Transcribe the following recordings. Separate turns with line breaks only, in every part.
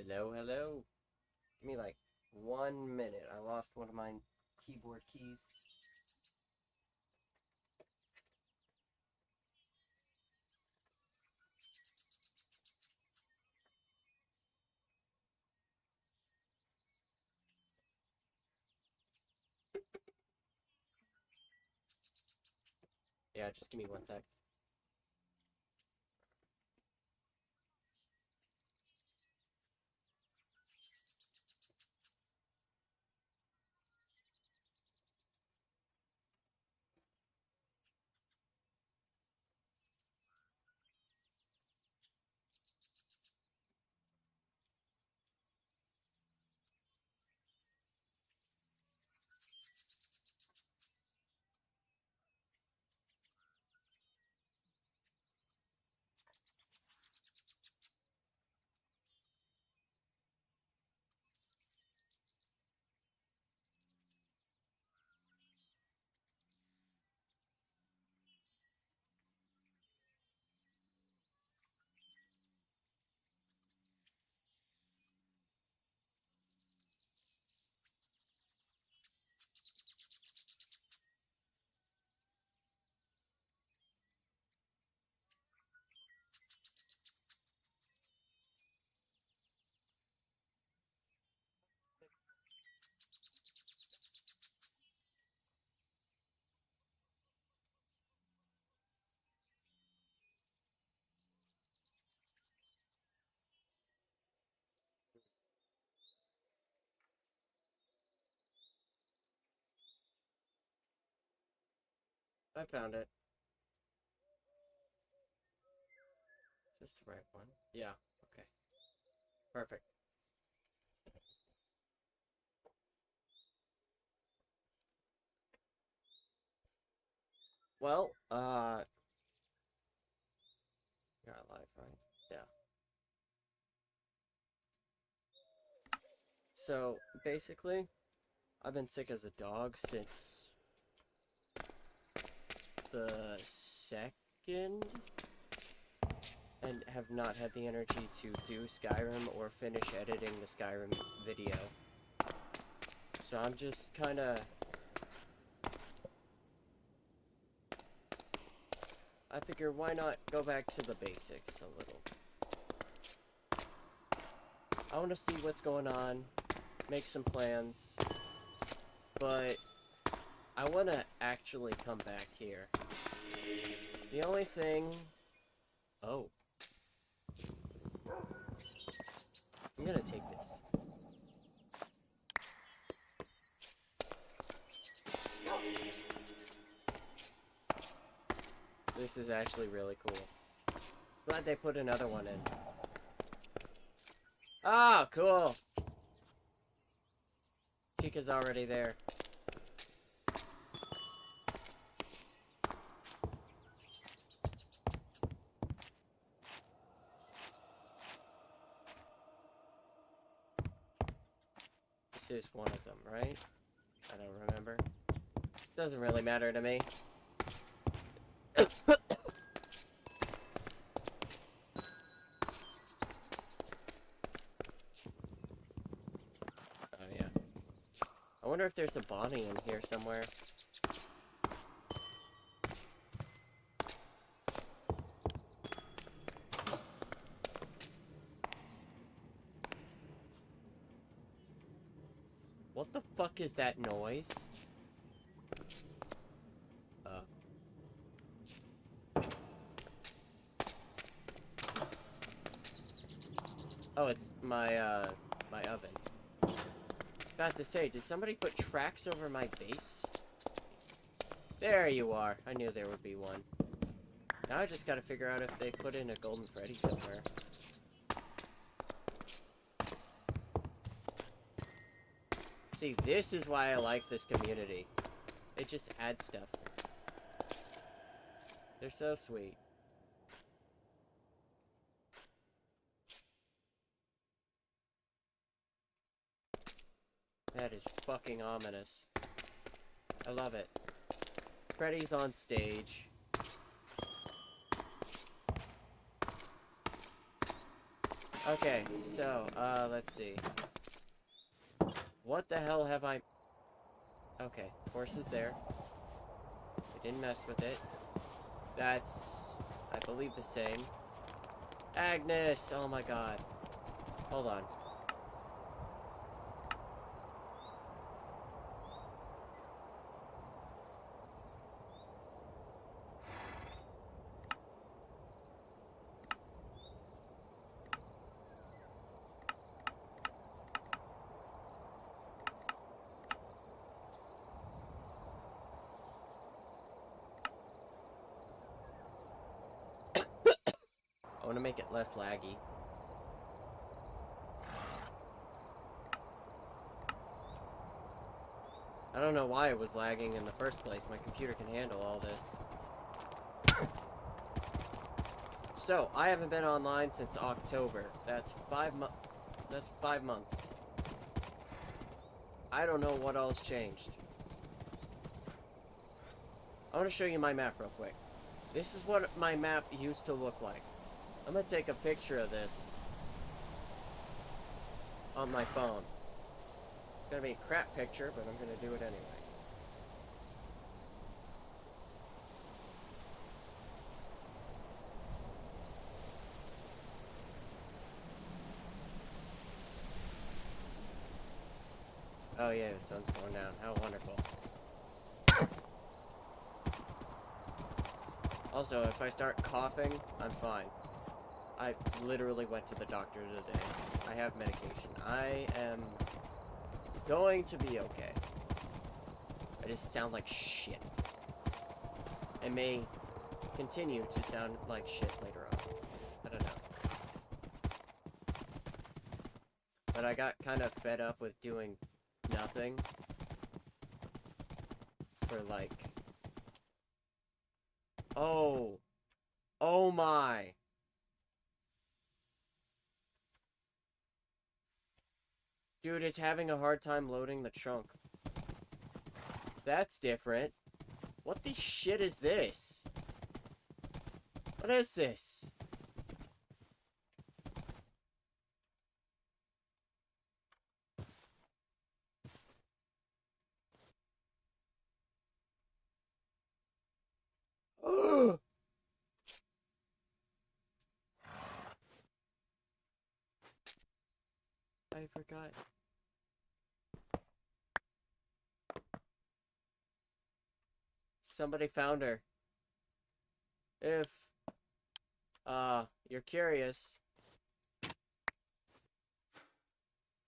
Hello, hello. Give me like 1 minute. I lost one of my keyboard keys. Yeah, just give me 1 sec. I found it. Just the right one. Yeah, okay. Perfect. Well, you're not live, right? Yeah. So, basically, I've been sick as a dog since the 2nd, and have not had the energy to do Skyrim or finish editing the Skyrim video. So I'm just kinda... I figure why not go back to the basics a little. I want to see what's going on, make some plans, but I want to actually come back here. The only thing... Oh. I'm gonna take this. This is actually really cool. Glad they put another one in. Ah, cool! Chica's already there. This is one of them, right? I don't remember. Doesn't really matter to me. Oh, yeah. I wonder if there's a Bonnie in here somewhere. What the fuck is that noise? Oh, it's my, my oven. About to say, did somebody put tracks over my base? There you are. I knew there would be one. Now I just gotta figure out if they put in a Golden Freddy somewhere. See, this is why I like this community. It just adds stuff. They're so sweet. That is fucking ominous. I love it. Freddy's on stage. Okay, so, let's see. What the hell have I... Okay, horse is there. I didn't mess with it. That's, I believe, the same. Agnes! Oh my god. Hold on. I want to make it less laggy. I don't know why it was lagging in the first place. My computer can handle all this. So, I haven't been online since October. That's 5 months. I don't know what else changed. I want to show you my map real quick. This is what my map used to look like. I'm going to take a picture of this on my phone. It's going to be a crap picture, but I'm going to do it anyway. Oh yeah, the sun's going down. How wonderful. Also, if I start coughing, I'm fine. I literally went to the doctor today. I have medication. I am going to be okay. I just sound like shit. I may continue to sound like shit later on. I don't know. But I got kind of fed up with doing nothing for like... Oh my. Dude, it's having a hard time loading the chunk. That's different. What the shit is this? What is this? Ugh. I forgot. Somebody found her. If, you're curious,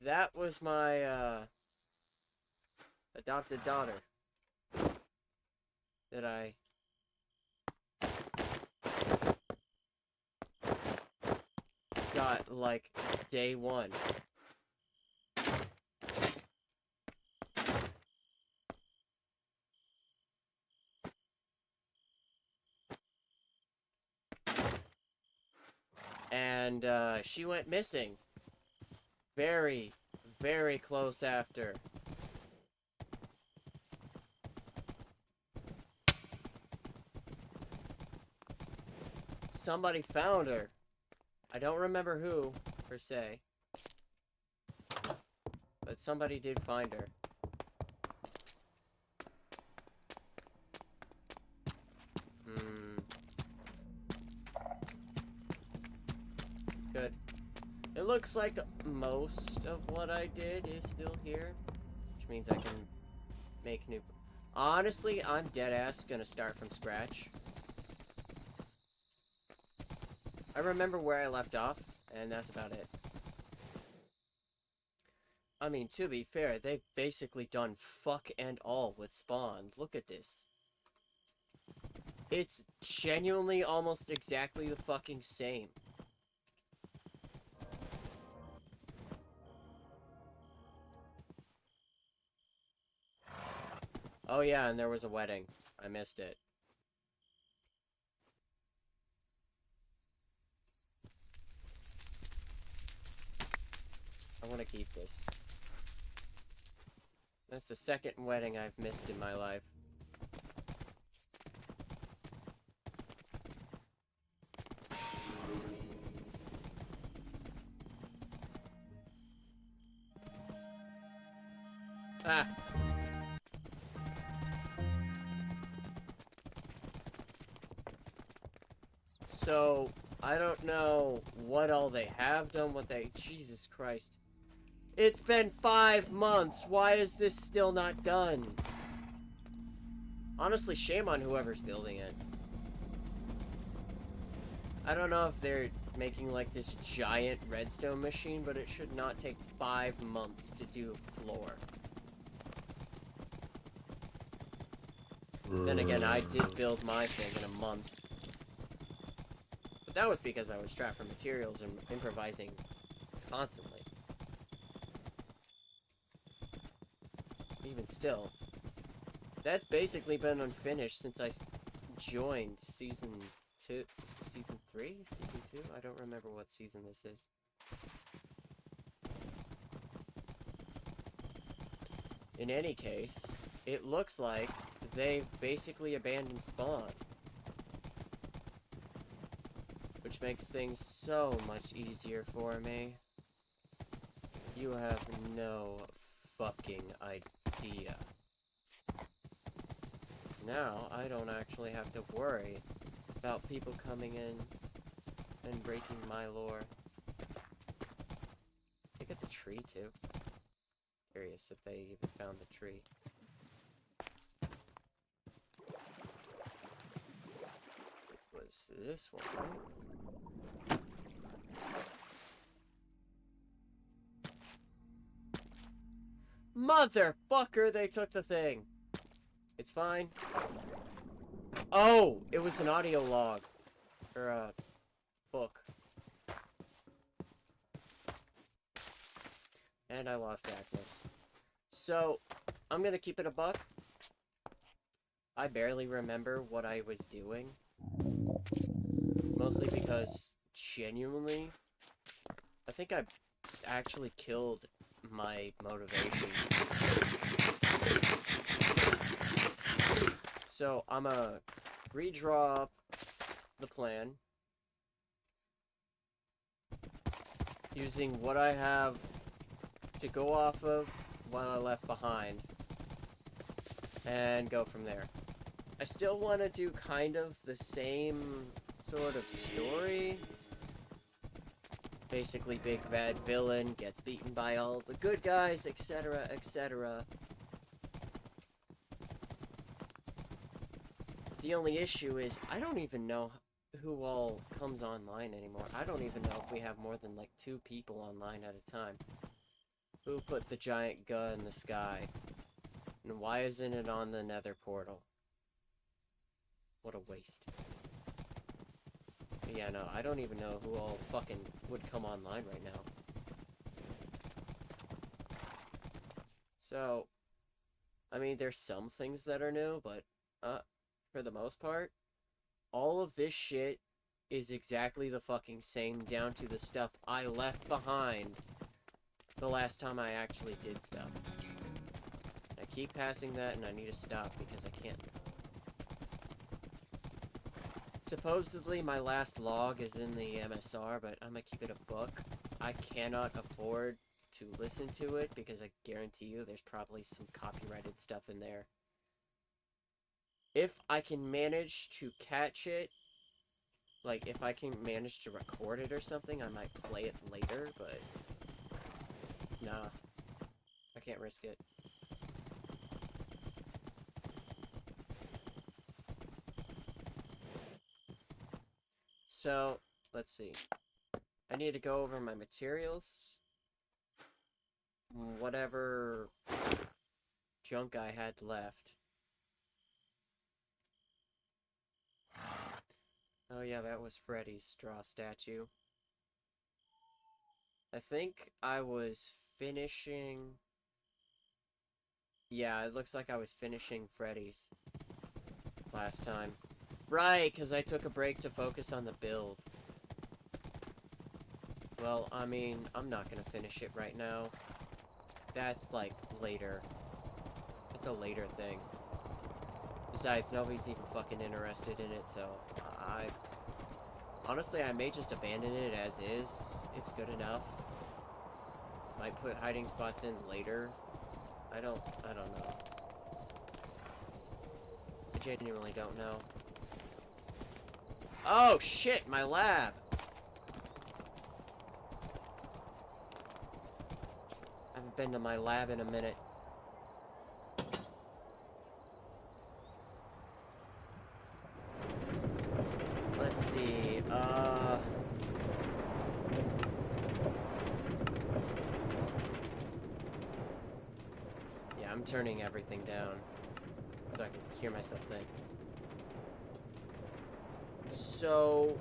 that was my, adopted daughter that I got, like, day one. And, she went missing. Very, very close after. Somebody found her. I don't remember who, per se. But somebody did find her. Good. It looks like most of what I did is still here. Which means I can make new... Honestly, I'm deadass gonna start from scratch. I remember where I left off, and that's about it. I mean, to be fair, they've basically done fuck and all with Spawn. Look at this. It's genuinely almost exactly the fucking same. Oh yeah, and there was a wedding. I missed it. I want to keep this. That's the second wedding I've missed in my life. Ah. So, I don't know what all they have done, what they... Jesus Christ. It's been 5 months. Why is this still not done? Honestly, shame on whoever's building it. I don't know if they're making like this giant redstone machine, but it should not take 5 months to do a floor. Then again, I did build my thing in a month. But that was because I was strapped for materials and improvising constantly. Even still, that's basically been unfinished since I joined season 2, season 3, season 2. I don't remember what season this is. In any case, it looks like they've basically abandoned spawn, which makes things so much easier for me. You have no fucking idea. Now, I don't actually have to worry about people coming in and breaking my lore. Look at the tree, too. Curious if they even found the tree. It was this one, right? Motherfucker, they took the thing! It's fine. Oh! It was an audio log. Or a book. And I lost Agnes. So, I'm gonna keep it a buck. I barely remember what I was doing. Mostly because, genuinely, I think I actually killed my motivation. So, I'm gonna redraw up the plan. Using what I have to go off of what I left behind. And go from there. I still want to do kind of the same sort of story. Basically, big bad villain gets beaten by all the good guys, etc., etc. The only issue is, I don't even know who all comes online anymore. I don't even know if we have more than like 2 people online at a time. Who put the giant gun in the sky? And why isn't it on the nether portal? What a waste. But yeah, no, I don't even know who all fucking would come online right now. So, I mean, there's some things that are new, but, for the most part, all of this shit is exactly the fucking same, down to the stuff I left behind the last time I actually did stuff. I keep passing that, and I need to stop because I can't. Supposedly, my last log is in the MSR, but I'm gonna keep it a buck. I cannot afford to listen to it because I guarantee you there's probably some copyrighted stuff in there. If I can manage to catch it, like if I can manage to record it or something, I might play it later, but nah, I can't risk it. So, let's see. I need to go over my materials. Whatever junk I had left. Oh yeah, that was Freddy's straw statue. I think I was finishing... Yeah, it looks like I was finishing Freddy's last time. Right, because I took a break to focus on the build. Well, I mean, I'm not gonna finish it right now. That's, like, later. It's a later thing. Besides, nobody's even fucking interested in it, so honestly, I may just abandon it as is. It's good enough. Might put hiding spots in later. I don't know. I genuinely don't know. Oh, shit, my lab! I haven't been to my lab in a minute. Let's see, yeah, I'm turning everything down so I can hear myself think. So,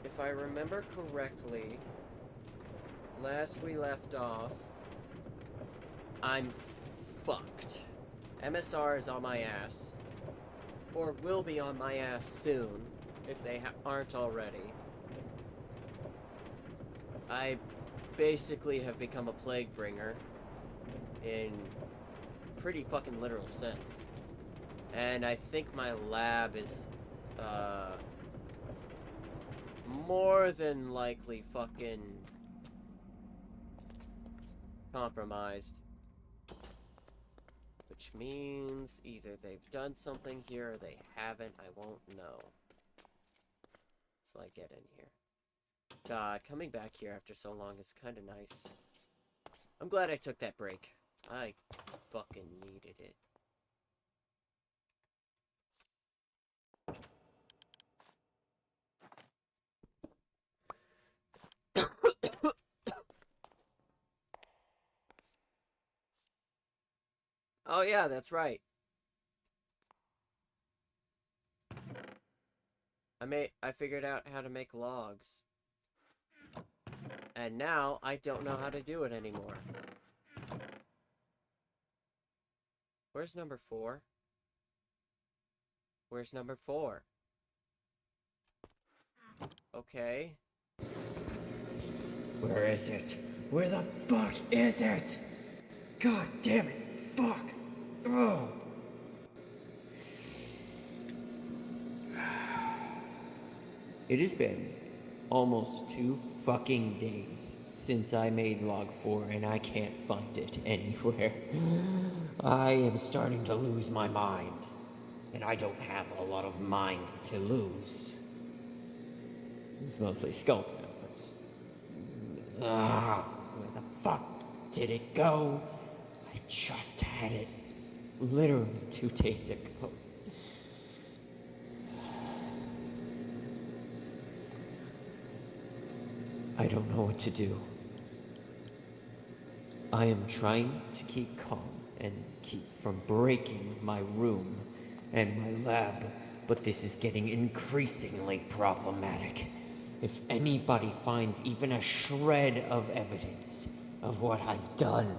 if I remember correctly, last we left off, I'm fucked. MSR is on my ass. Or will be on my ass soon, if they aren't already. I basically have become a plague bringer in pretty fucking literal sense. And I think my lab is, more than likely fucking compromised. Which means either they've done something here or they haven't. I won't know. So I get in here. God, coming back here after so long is kind of nice. I'm glad I took that break. I fucking needed it. Oh yeah, that's right. I figured out how to make logs. And now I don't know how to do it anymore. Where's number 4? Where's number 4? Okay.
Where is it? Where the fuck is it? God damn it. Fuck. Oh. It has been almost 2 fucking days since I made log 4 and I can't find it anywhere. I am starting to lose my mind. And I don't have a lot of mind to lose. It's mostly skull members. Where the fuck did it go? I just had it literally 2 days ago. I don't know what to do. I am trying to keep calm and keep from breaking my room and my lab, but this is getting increasingly problematic. If anybody finds even a shred of evidence of what I've done,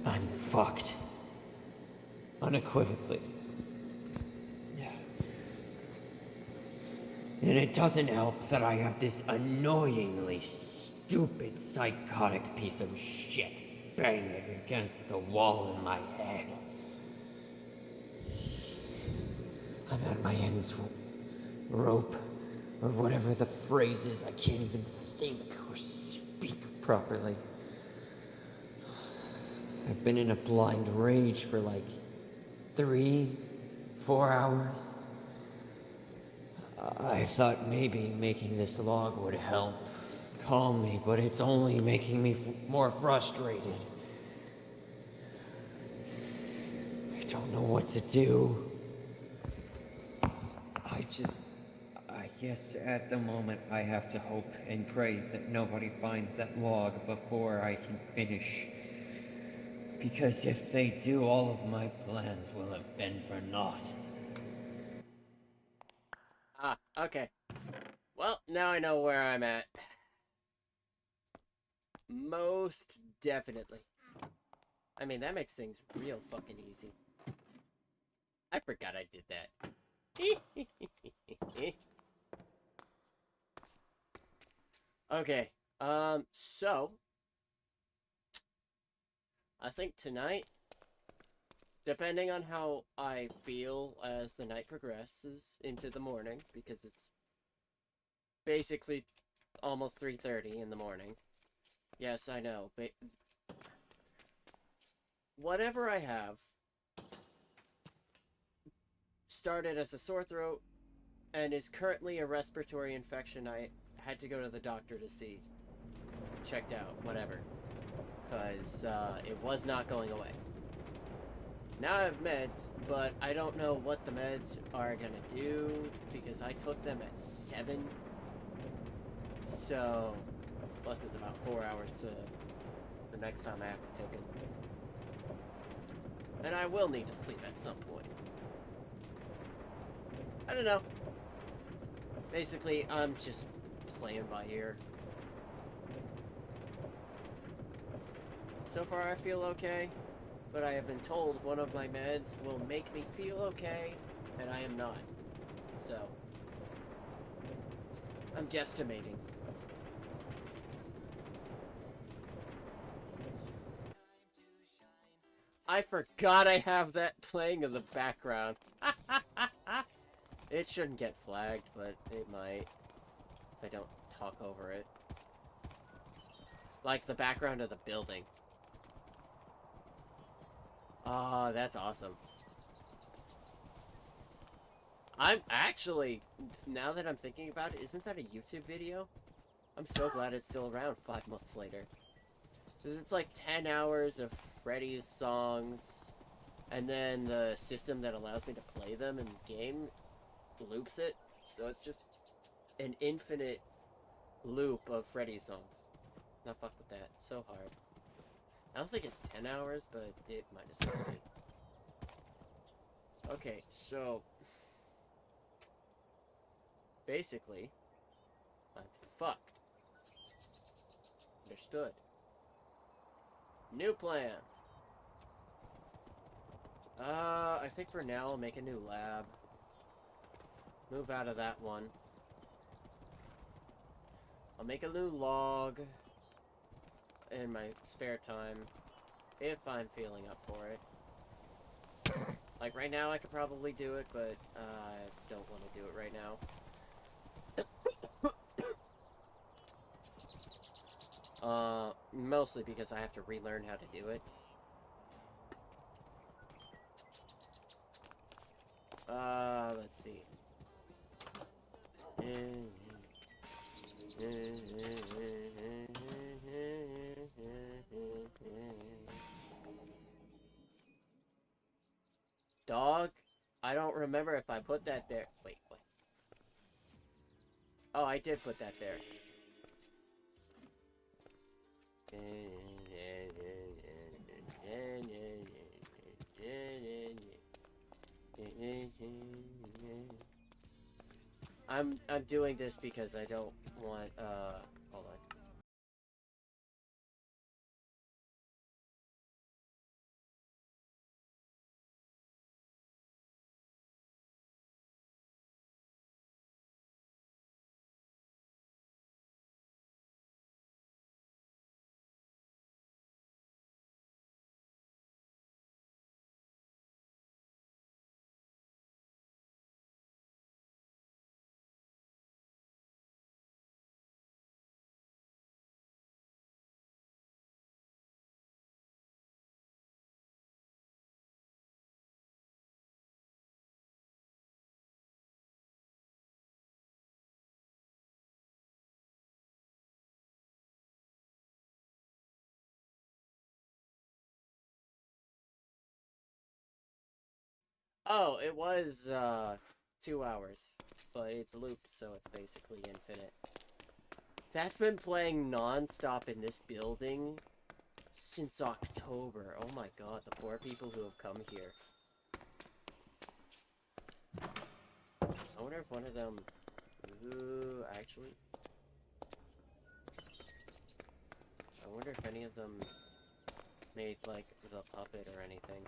I'm fucked. Unequivocally. And it doesn't help that I have this annoyingly stupid, psychotic piece of shit banging against the wall in my head. I'm at my end's rope, or whatever the phrase is. I can't even think or speak properly. I've been in a blind rage for like 3-4 hours. I thought maybe making this log would help calm me, but it's only making me more frustrated. I don't know what to do. I guess at the moment I have to hope and pray that nobody finds that log before I can finish. Because if they do, all of my plans will have been for naught.
Ah, okay. Well, now I know where I'm at. Most definitely. I mean, that makes things real fucking easy. I forgot I did that. Okay, so I think tonight, depending on how I feel as the night progresses into the morning, because it's basically almost 3:30 in the morning. Yes, I know. But whatever I have started as a sore throat and is currently a respiratory infection I had to go to the doctor to see. Checked out, whatever. Because it was not going away. Now I have meds, but I don't know what the meds are going to do because I took them at 7. So, plus it's about 4 hours to the next time I have to take them. And I will need to sleep at some point. I don't know. Basically, I'm just playing by ear. So far I feel okay, but I have been told one of my meds will make me feel okay, and I am not. So, I'm guesstimating. I forgot I have that playing in the background. It shouldn't get flagged, but it might if I don't talk over it. Like the background of the building. Oh, that's awesome. I'm actually, now that I'm thinking about it, isn't that a YouTube video? I'm so glad it's still around 5 months later. Because it's like 10 hours of Freddy's songs, and then the system that allows me to play them in game loops it. So it's just an infinite loop of Freddy's songs. Now fuck with that. So hard. I don't think it's 10 hours, but it might as well be. Okay, so basically, I'm fucked. Understood. New plan. I think for now I'll make a new lab. Move out of that one. I'll make a new log in my spare time, if I'm feeling up for it. Like, right now I could probably do it, but I don't want to do it right now. Mostly because I have to relearn how to do it. Let's see. Dog? I don't remember if I put that there. Wait, what? Oh, I did put that there. I'm doing this because I don't want, hold on. Oh, it was, 2 hours. But it's looped, so it's basically infinite. That's been playing non-stop in this building since October. Oh my god, the poor people who have come here. I wonder if one of them... Ooh, actually... I wonder if any of them made, like, the puppet or anything.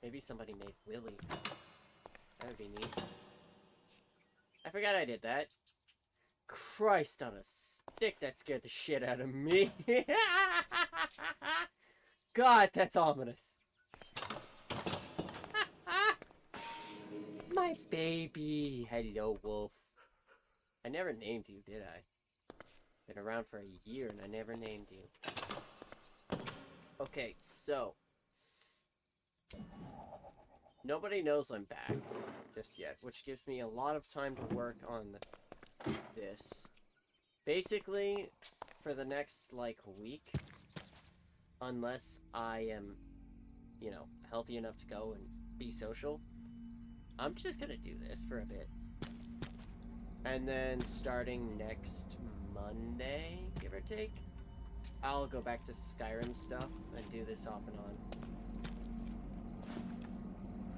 Maybe somebody made Willy. That would be neat. I forgot I did that. Christ on a stick, that scared the shit out of me. God, that's ominous. my baby! Hello, wolf. I never named you, did I? Been around for a year and I never named you. Okay, so... nobody knows I'm back just yet, which gives me a lot of time to work on this. Basically, for the next, like, week, unless I am, you know, healthy enough to go and be social, I'm just gonna do this for a bit. And then starting next Monday, give or take, I'll go back to Skyrim stuff and do this off and on.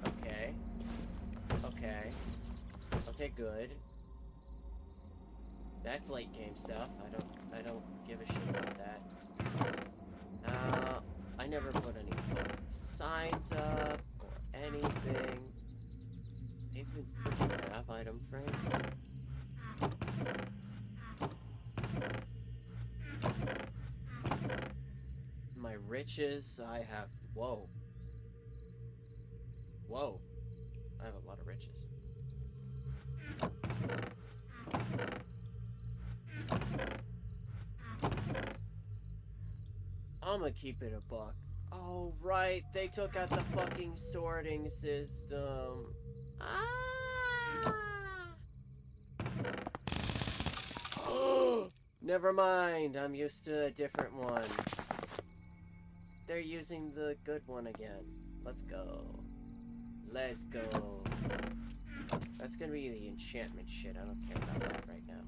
Okay. Okay. Okay, good. That's late game stuff. I don't give a shit about that. I never put any signs up or anything. I even freaking have item frames. My riches, I have... whoa. Whoa. I have a lot of riches. I'm gonna keep it a buck. Oh, right. They took out the fucking sorting system. Ah! Never mind. I'm used to a different one. They're using the good one again. Let's go. Let's go. That's gonna be the enchantment shit. I don't care about that right now.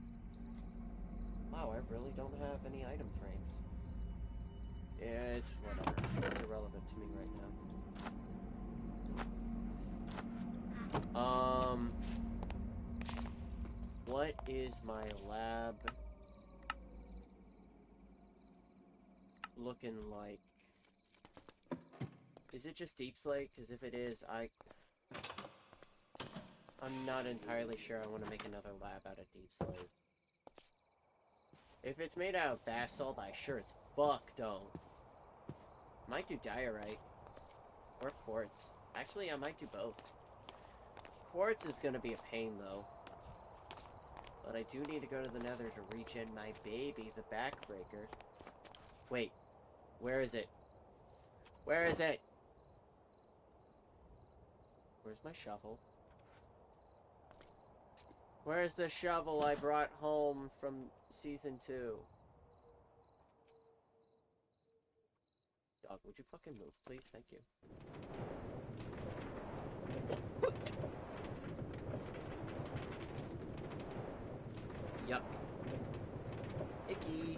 Wow, I really don't have any item frames. Yeah, it's whatever. It's irrelevant to me right now. What is my lab looking like? Is it just Deep Slate? Because if it is, I'm not entirely sure I want to make another lab out of Deep Slate. If it's made out of basalt, I sure as fuck don't. Might do diorite. Or quartz. Actually, I might do both. Quartz is gonna be a pain, though. But I do need to go to the nether to reach in my baby, the backbreaker. Wait. Where is it? Where is it? Where's my shovel? Where's the shovel I brought home from Season 2? Dog, would you fucking move, please? Thank you. Yuck. Icky.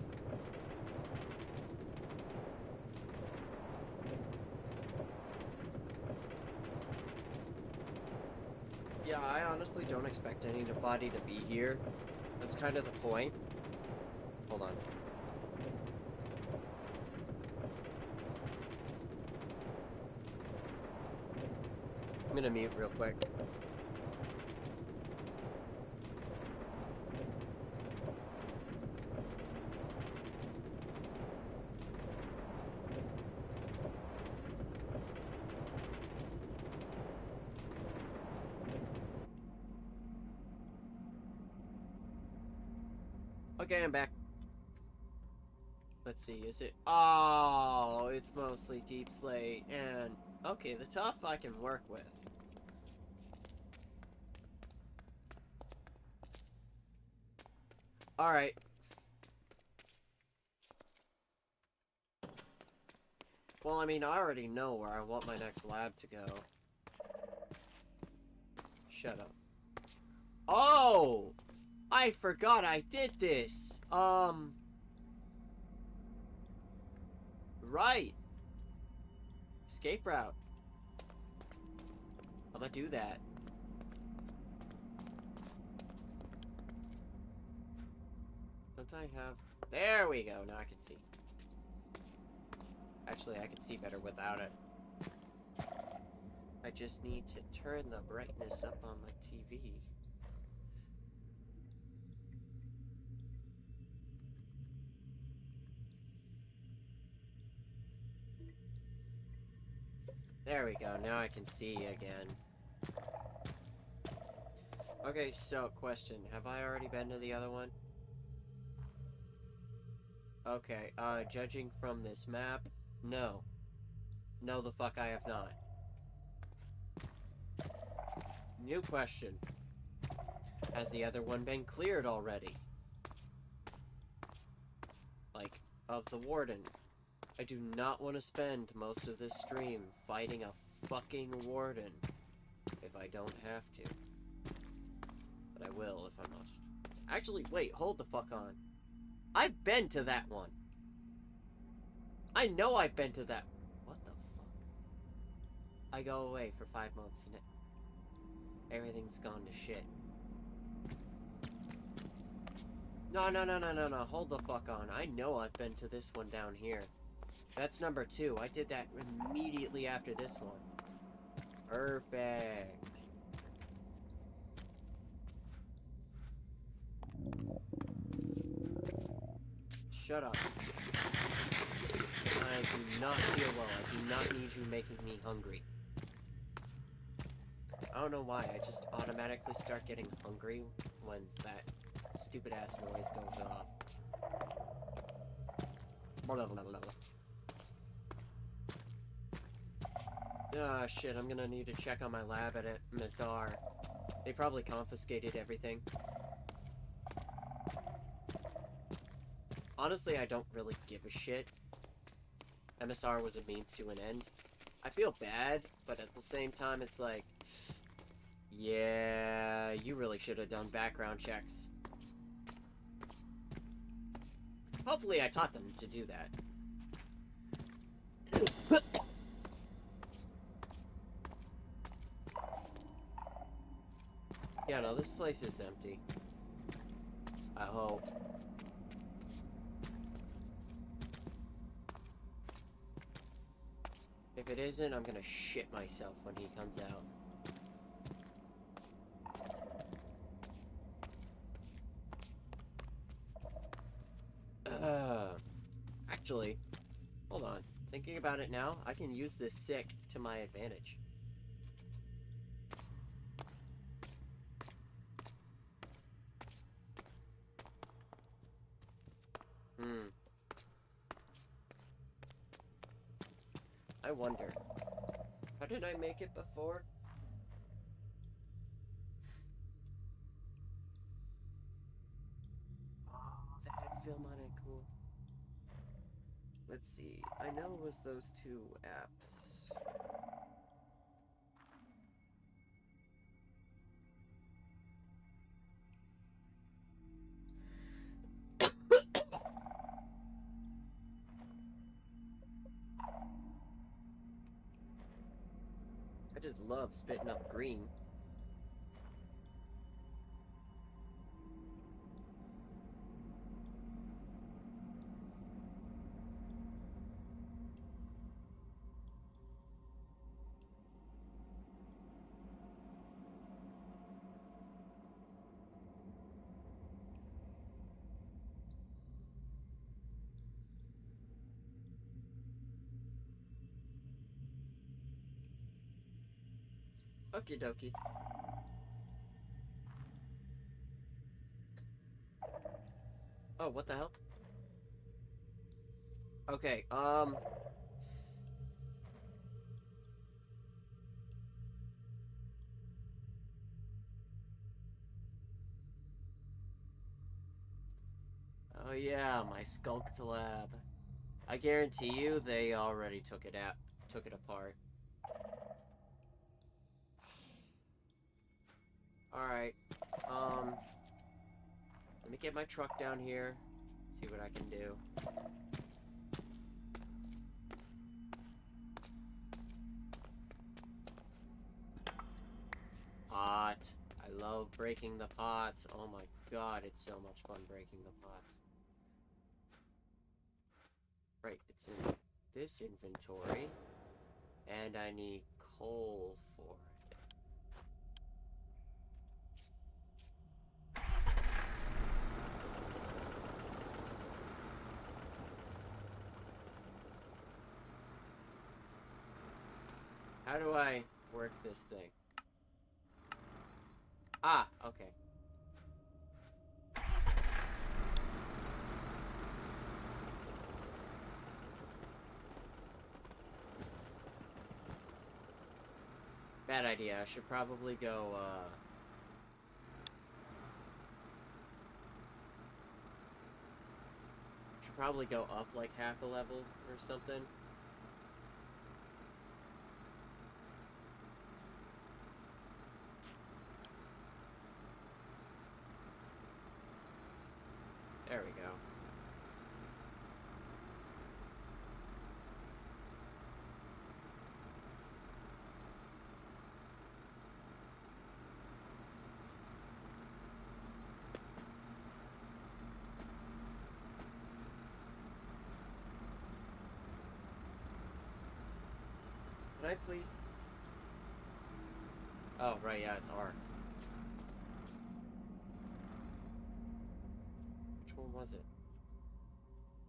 Yeah, I honestly don't expect anybody to be here. That's kind of the point. Hold on. I'm gonna mute real quick. Okay, I'm back. Let's see, is it... oh, it's mostly Deep Slate, and... okay, the tough I can work with. Alright. Well, I mean, I already know where I want my next lab to go. Shut up. Oh! I forgot I did this! Right! Escape route. I'm gonna do that. Don't I have... there we go, now I can see. Actually, I can see better without it. I just need to turn the brightness up on my TV. There we go, now I can see again. Okay, so, question. Have I already been to the other one? Okay, judging from this map, no. No, the fuck I have not. New question. Has the other one been cleared already? Like, of the warden. I do not want to spend most of this stream fighting a fucking warden if I don't have to. But I will if I must. Actually, wait, hold the fuck on. I've been to that one. I know I've been to that. What the fuck? I go away for 5 months and everything's gone to shit. No, no, no, no, no, no. Hold the fuck on. I know I've been to this one down here. That's number 2. I did that immediately after this one. Perfect. Shut up. I do not feel well. I do not need you making me hungry. I don't know why. I just automatically start getting hungry when that stupid ass noise goes off. Blah, blah, blah, blah. Ah, shit, I'm gonna need to check on my lab at MSR. They probably confiscated everything. Honestly, I don't really give a shit. MSR was a means to an end. I feel bad, but at the same time, it's like... Yeah, you really should have done background checks. Hopefully I taught them to do that. Yeah, no, this place is empty. I hope. If it isn't, I'm gonna shit myself when he comes out. Actually, hold on. Thinking about it now, I can use this sick to my advantage. I wonder. How did I make it before? Oh, that had film on it, cool. Let's see. I know it was those 2 apps. I just love spitting up green. Okie dokie. Oh, what the hell? Okay, Oh yeah, my skulked lab. I guarantee you they already took it apart. Alright, let me get my truck down here, see what I can do. Pot. I love breaking the pots. Oh my god, it's so much fun breaking the pots. Right, it's in this inventory. And I need coal for it. How do I work this thing? Ah, okay. Bad idea. I should probably go, should probably go up like half a level or something. There we go. Can I please? Oh, right, yeah, it's R. Which one was it?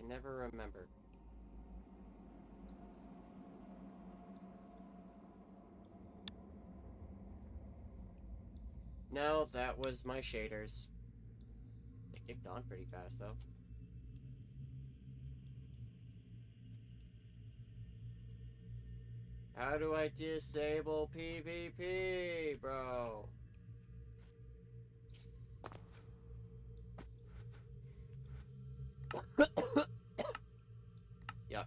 I never remember. No, that was my shaders. They kicked on pretty fast, though. How do I disable PvP, bro? Yuck.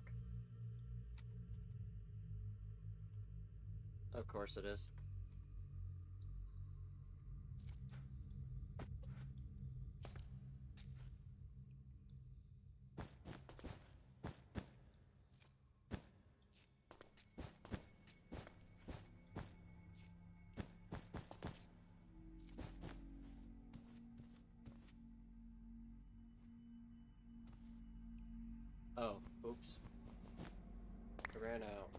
Of course it is. Oh, oops. I ran out.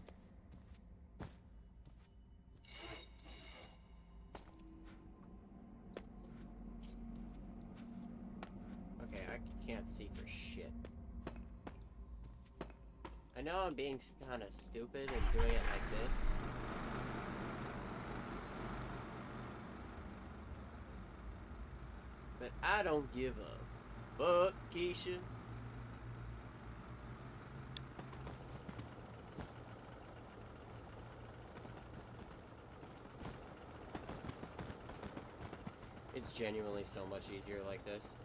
Okay, I can't see for shit. I know I'm being kind of stupid and doing it like this. But I don't give a fuck, Keisha. It's genuinely so much easier like this.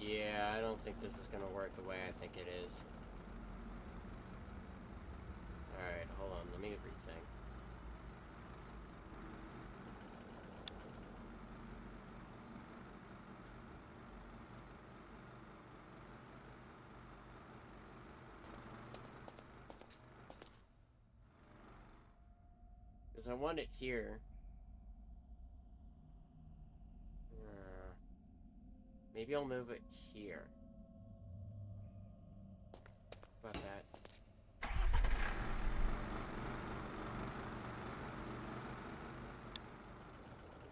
Yeah, I don't think this is gonna work the way I think it is. Alright, hold on, let me rethink. Because I want it here. Maybe I'll move it here. How about that?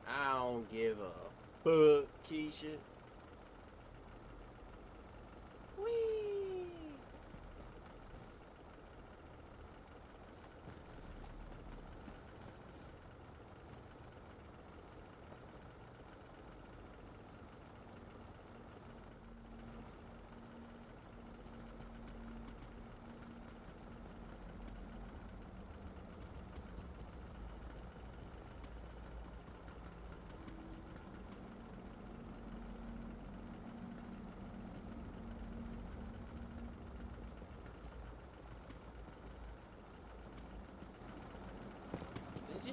I don't give a fuck, Keisha. Whee!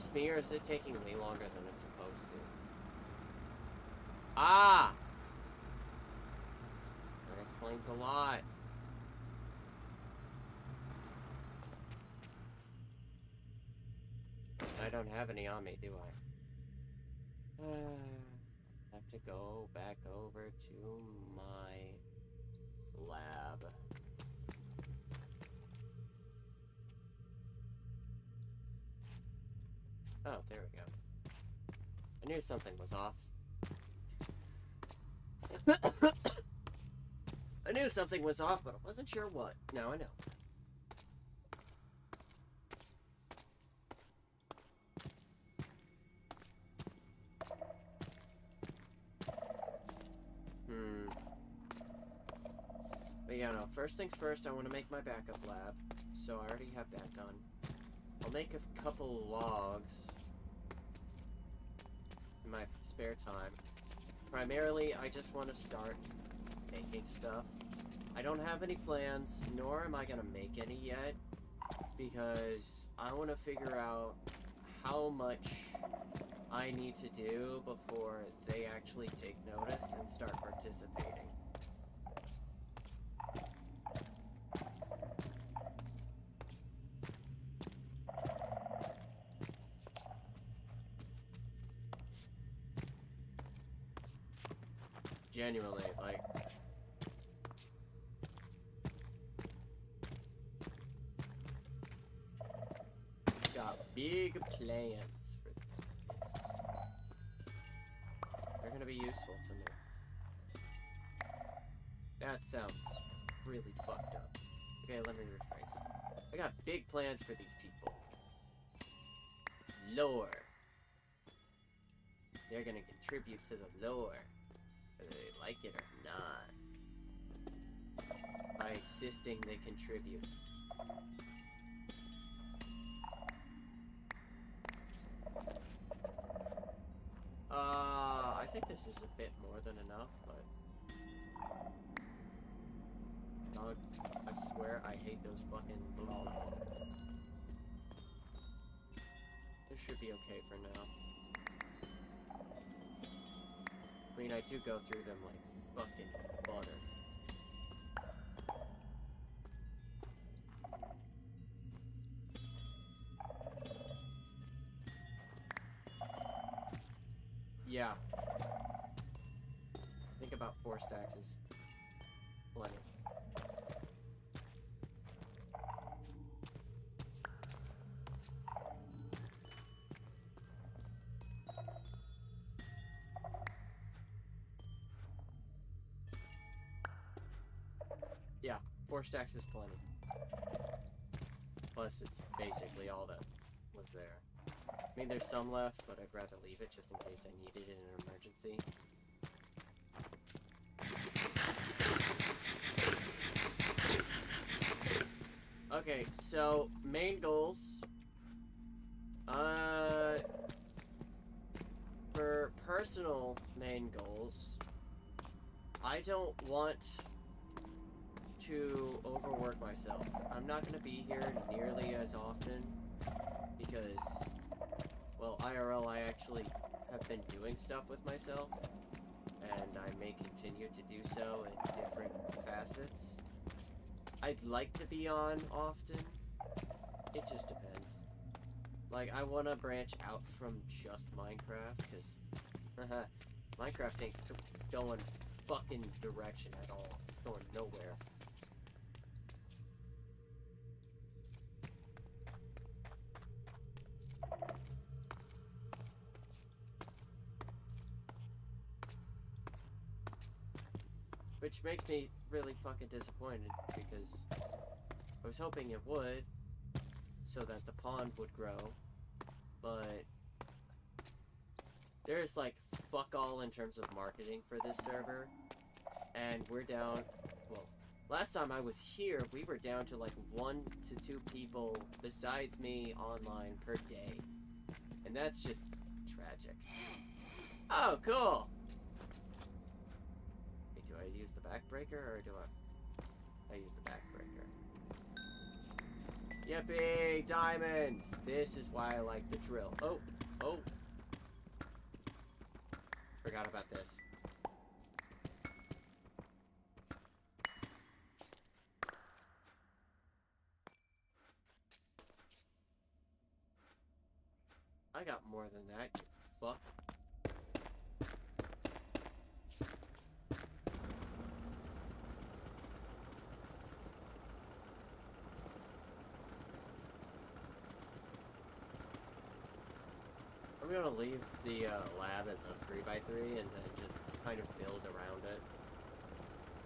just me, or is it taking way longer than it's supposed to? Ah! That explains a lot. I don't have any on me, do I? Have to go back over to my lab. Oh, there we go. I knew something was off. I knew something was off, but I wasn't sure what. Now I know. But yeah, no, first things first, I want to make my backup lab. So I already have that done. I'll make a couple logs in my spare time. Primarily, I just want to start making stuff. I don't have any plans, nor am I going to make any yet, because I want to figure out how much I need to do before they actually take notice and start participating. Genuinely, like... got big plans for this place. They're gonna be useful to me. That sounds really fucked up. Okay, let me rephrase. I got big plans for these people. Lore. They're gonna contribute to the lore, whether they like it or not. By existing, they contribute. I think this is a bit more than enough, but... Dog, I swear I hate those fucking... This should be okay for now. I mean, I do go through them like fucking butter. Yeah. I think about 4 stacks is plenty. Yeah, 4 stacks is plenty. Plus, it's basically all that was there. I mean, there's some left, but I'd rather leave it just in case I need it in an emergency. Okay, so, main goals. For personal main goals, I don't want to overwork myself. I'm not going to be here nearly as often because, well, IRL, I actually have been doing stuff with myself, and I may continue to do so in different facets. I'd like to be on often. It just depends. Like, I want to branch out from just Minecraft, because Minecraft ain't going fucking direction at all. It's going nowhere. Which makes me really fucking disappointed, because I was hoping it would, so that the pond would grow, but there's like fuck all in terms of marketing for this server, and we're down, well, last time I was here, we were down to like 1 to 2 people besides me online per day, and that's just tragic. Oh, cool! Wait, do I use the backbreaker, or do I use the backbreaker? Yippee! Diamonds! This is why I like the drill. Oh! Oh! Forgot about this. I got more than that, you fuck. I'm gonna leave the lab as a 3x3 and then just kind of build around it.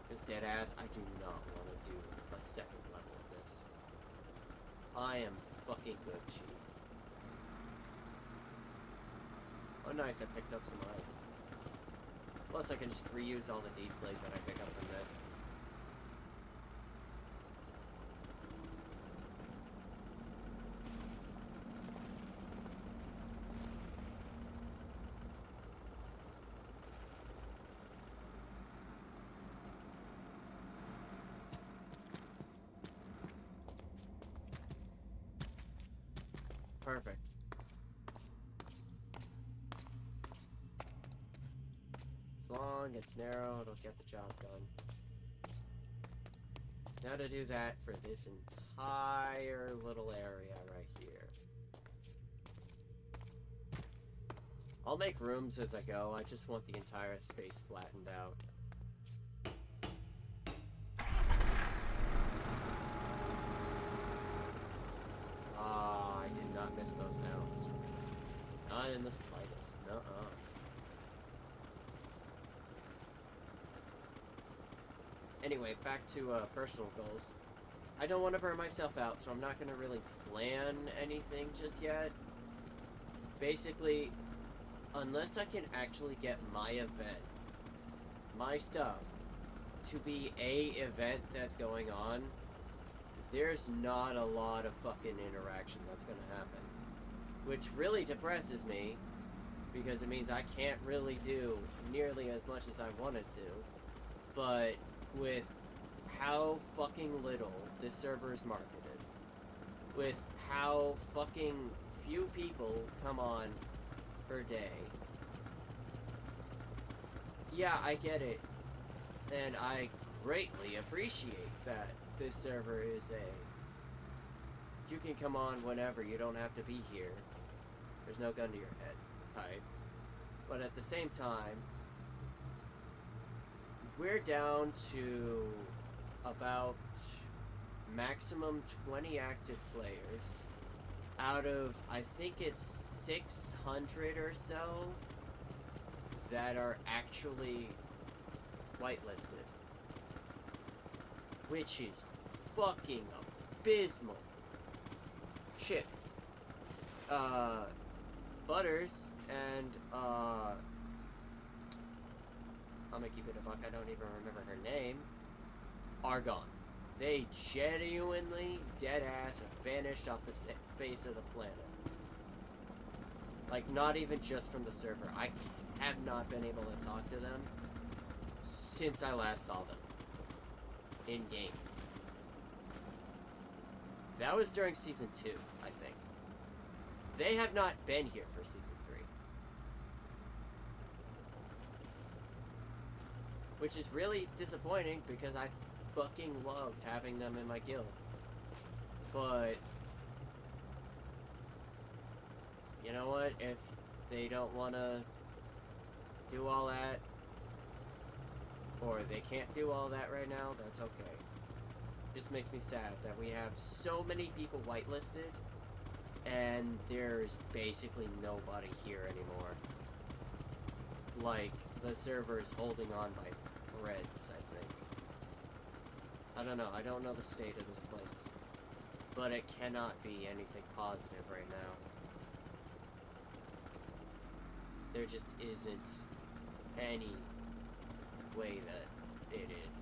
Because deadass, I do not want to do a second level of this. I am fucking good, Chief. Oh nice, I picked up some iron. Plus I can just reuse all the deep slate that I pick up from this. Perfect. As long as it's narrow, it'll get the job done. Now to do that for this entire little area right here. I'll make rooms as I go, I just want the entire space flattened out. Ah, I did not miss those sounds. Not in the slightest. Nuh-uh. Anyway, back to personal goals. I don't want to burn myself out, so I'm not going to really plan anything just yet. Basically, unless I can actually get my event, my stuff, to be a event that's going on, there's not a lot of fucking interaction that's going to happen. Which really depresses me, because it means I can't really do nearly as much as I wanted to. But with how fucking little this server is marketed, with how fucking few people come on per day, yeah, I get it. And I greatly appreciate that this server is you can come on whenever, you don't have to be here. There's no gun to your head type. But at the same time, we're down to about maximum 20 active players out of, I think it's 600 or so that are actually whitelisted. Which is fucking abysmal. Shit. Butters and, I'm gonna keep it a buck, I don't even remember her name, are gone. They genuinely, deadass, have vanished off the face of the planet. Like, not even just from the server. I have not been able to talk to them since I last saw them. In-game. That was during Season 2, I think. They have not been here for Season 3. Which is really disappointing, because I fucking loved having them in my guild. But you know what? If they don't want to do all that, or they can't do all that right now, that's okay. It just makes me sad that we have so many people whitelisted, and there's basically nobody here anymore. Like, the server is holding on by threads, I think. I don't know. I don't know the state of this place. But it cannot be anything positive right now. There just isn't any way that it is.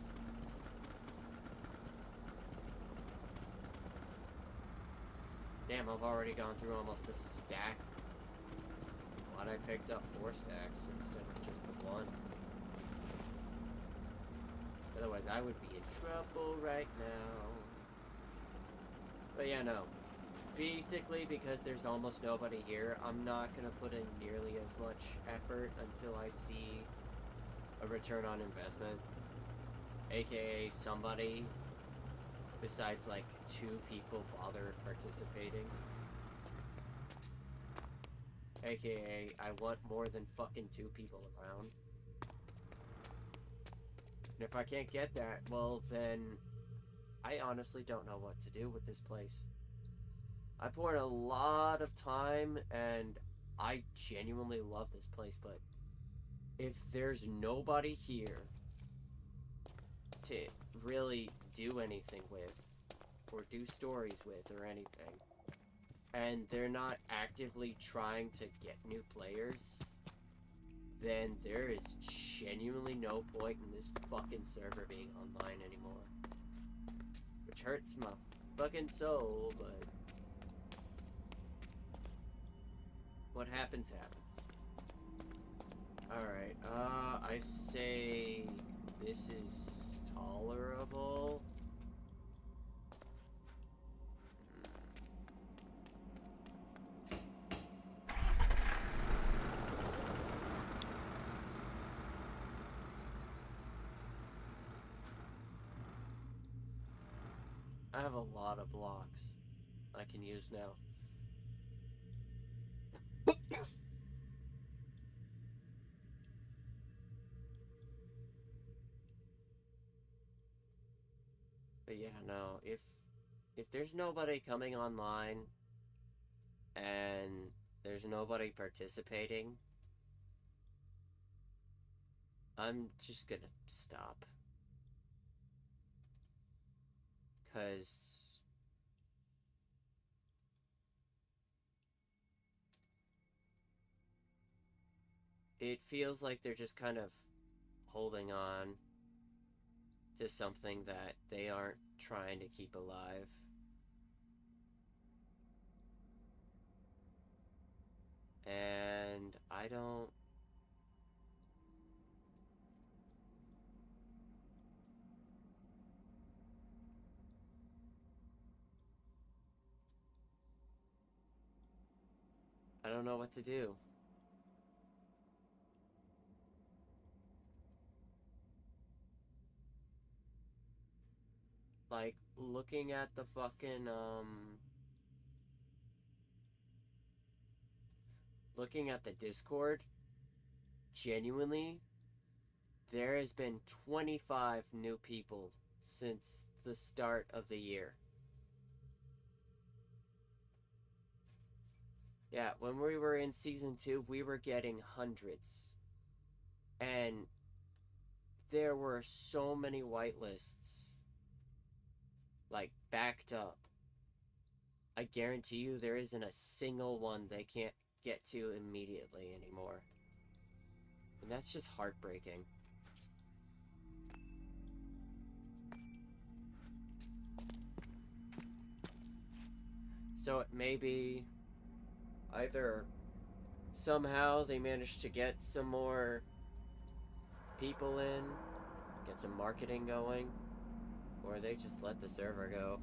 Damn, I've already gone through almost a stack. Glad I picked up 4 stacks instead of just the 1. Otherwise, I would be in trouble right now. But yeah, no. Basically, because there's almost nobody here, I'm not gonna put in nearly as much effort until I see a return on investment. AKA somebody besides like 2 people bother participating. AKA, I want more than fucking 2 people around. And if I can't get that, well then, I honestly don't know what to do with this place. I poured a lot of time, and I genuinely love this place, but if there's nobody here to really do anything with, or do stories with, or anything, and they're not actively trying to get new players, then there is genuinely no point in this fucking server being online anymore. Which hurts my fucking soul, but what happens, happens. Alright, I say this is tolerable. I have a lot of blocks I can use now. But yeah, no, if there's nobody coming online and there's nobody participating, I'm just gonna stop. 'Cause it feels like they're just kind of holding on to something that they aren't trying to keep alive. And I don't... I don't know what to do. Like, looking at the fucking, looking at the Discord, genuinely, there has been 25 new people since the start of the year. Yeah, when we were in Season 2, we were getting hundreds. And there were so many whitelists, like, backed up. I guarantee you there isn't a single one they can't get to immediately anymore. And that's just heartbreaking. So it may be either somehow they managed to get some more people in, get some marketing going, or they just let the server go.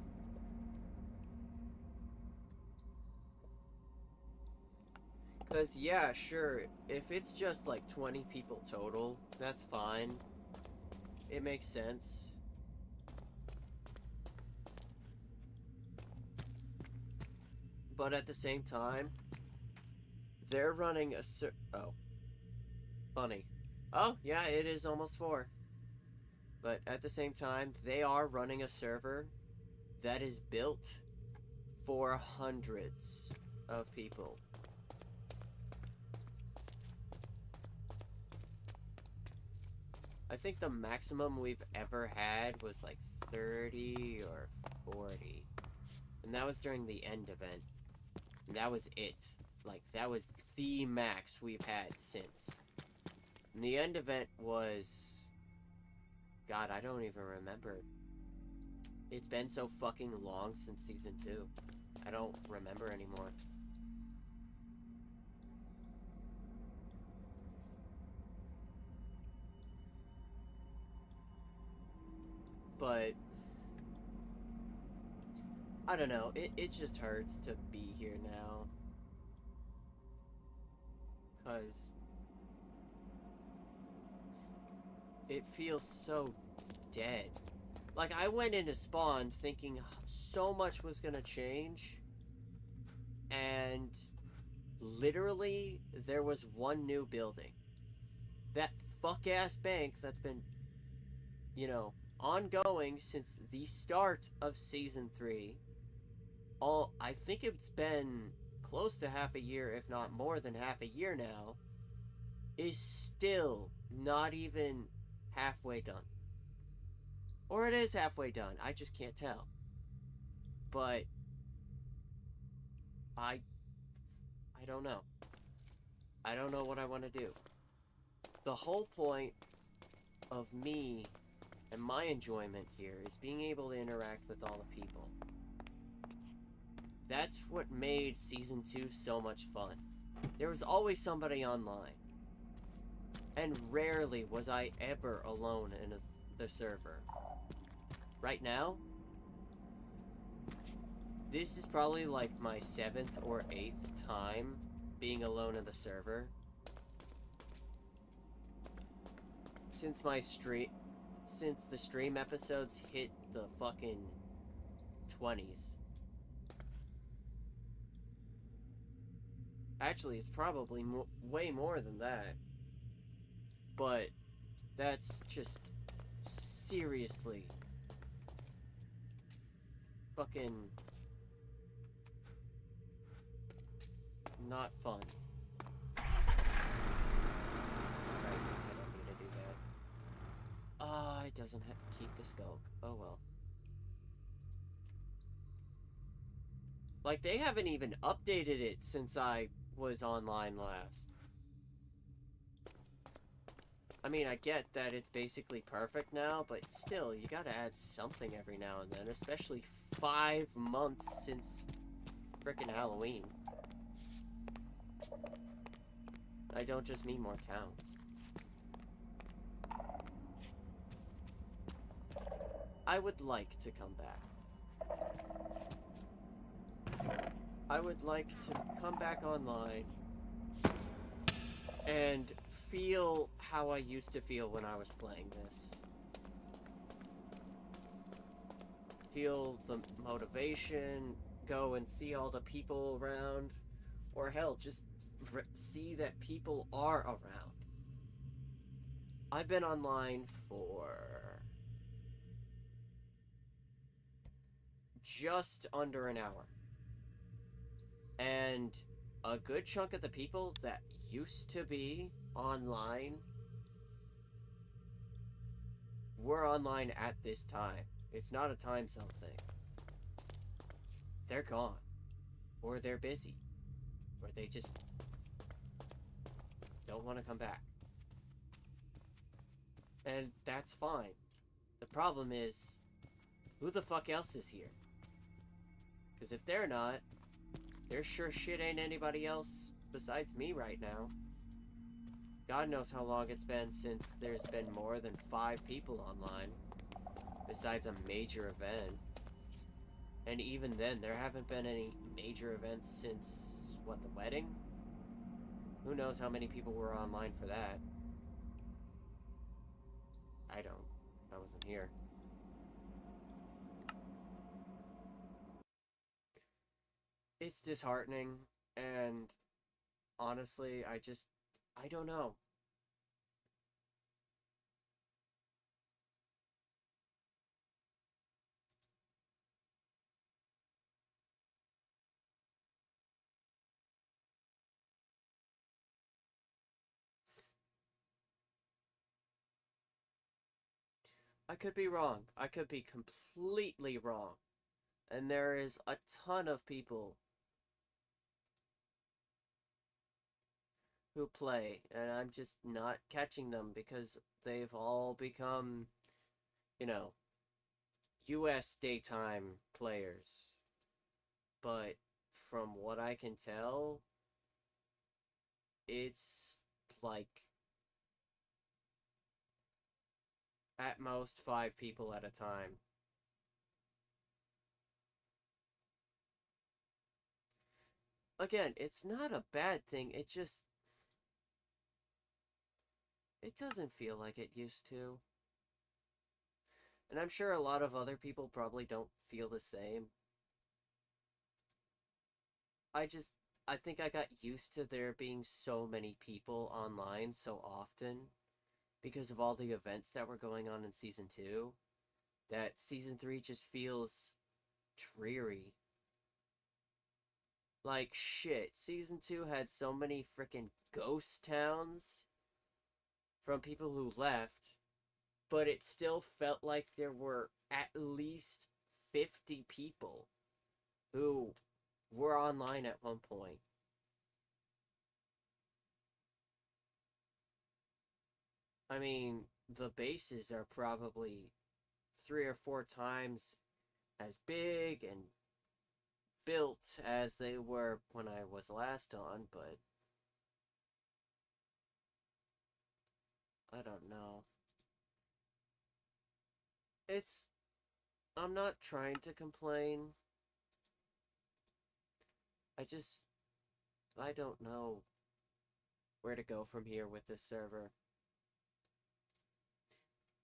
Because, yeah, sure, if it's just like 20 people total, that's fine. It makes sense. But at the same time, they're running a oh. Funny. Oh, yeah, it is almost 4. But at the same time, they are running a server that is built for hundreds of people. I think the maximum we've ever had was like 30 or 40. And that was during the end event. And that was it. Like, that was the max we've had since. And the end event was... God, I don't even remember. It's been so fucking long since Season 2. I don't remember anymore. But I don't know. It just hurts to be here now. Because it feels so dead. Like, I went into Spawn thinking so much was gonna change. And literally, there was one new building. That fuck-ass bank that's been, you know, ongoing since the start of Season 3. I think it's been close to half a year, if not more than half a year now, is still not even halfway done. Or it is halfway done, I just can't tell. But I don't know. I don't know what I want to do. The whole point of me and my enjoyment here is being able to interact with all the people. That's what made Season 2 so much fun. There was always somebody online. And rarely was I ever alone in the server. Right now, this is probably like my 7th or 8th time being alone in the server. Since the stream episodes hit the fucking 20s. Actually, it's probably way more than that. But that's just seriously fucking not fun. Right, I don't need to do that. It doesn't keep the skulk. Oh well. Like, they haven't even updated it since I was online last. I mean, I get that it's basically perfect now, but still, you gotta add something every now and then, especially 5 months since frickin' Halloween. I don't just mean more towns. I would like to come back. I would like to come back online and feel how I used to feel when I was playing this. Feel the motivation, go and see all the people around, or hell, just see that people are around. I've been online for just under an hour. And a good chunk of the people that used to be online were online at this time. It's not a time zone thing. They're gone. Or they're busy. Or they just don't want to come back. And that's fine. The problem is, who the fuck else is here? Because if they're not, there sure shit ain't anybody else besides me right now. God knows how long it's been since there's been more than 5 people online. Besides a major event. And even then, there haven't been any major events since, what, the wedding? Who knows how many people were online for that? I wasn't here. It's disheartening, and honestly, I don't know. I could be wrong. I could be completely wrong. And there is a ton of people who play, and I'm just not catching them because they've all become, you know, US daytime players. But from what I can tell, it's like at most 5 people at a time. Again, it's not a bad thing. It doesn't feel like it used to. And I'm sure a lot of other people probably don't feel the same. I just, I think I got used to there being so many people online so often because of all the events that were going on in season 2 that season 3 just feels dreary. Like shit, season 2 had so many freaking ghost towns from people who left, but it still felt like there were at least 50 people who were online at one point. I mean, the bases are probably 3 or 4 times as big and built as they were when I was last on, but I don't know. It's. I'm not trying to complain. I just. I don't know where to go from here with this server.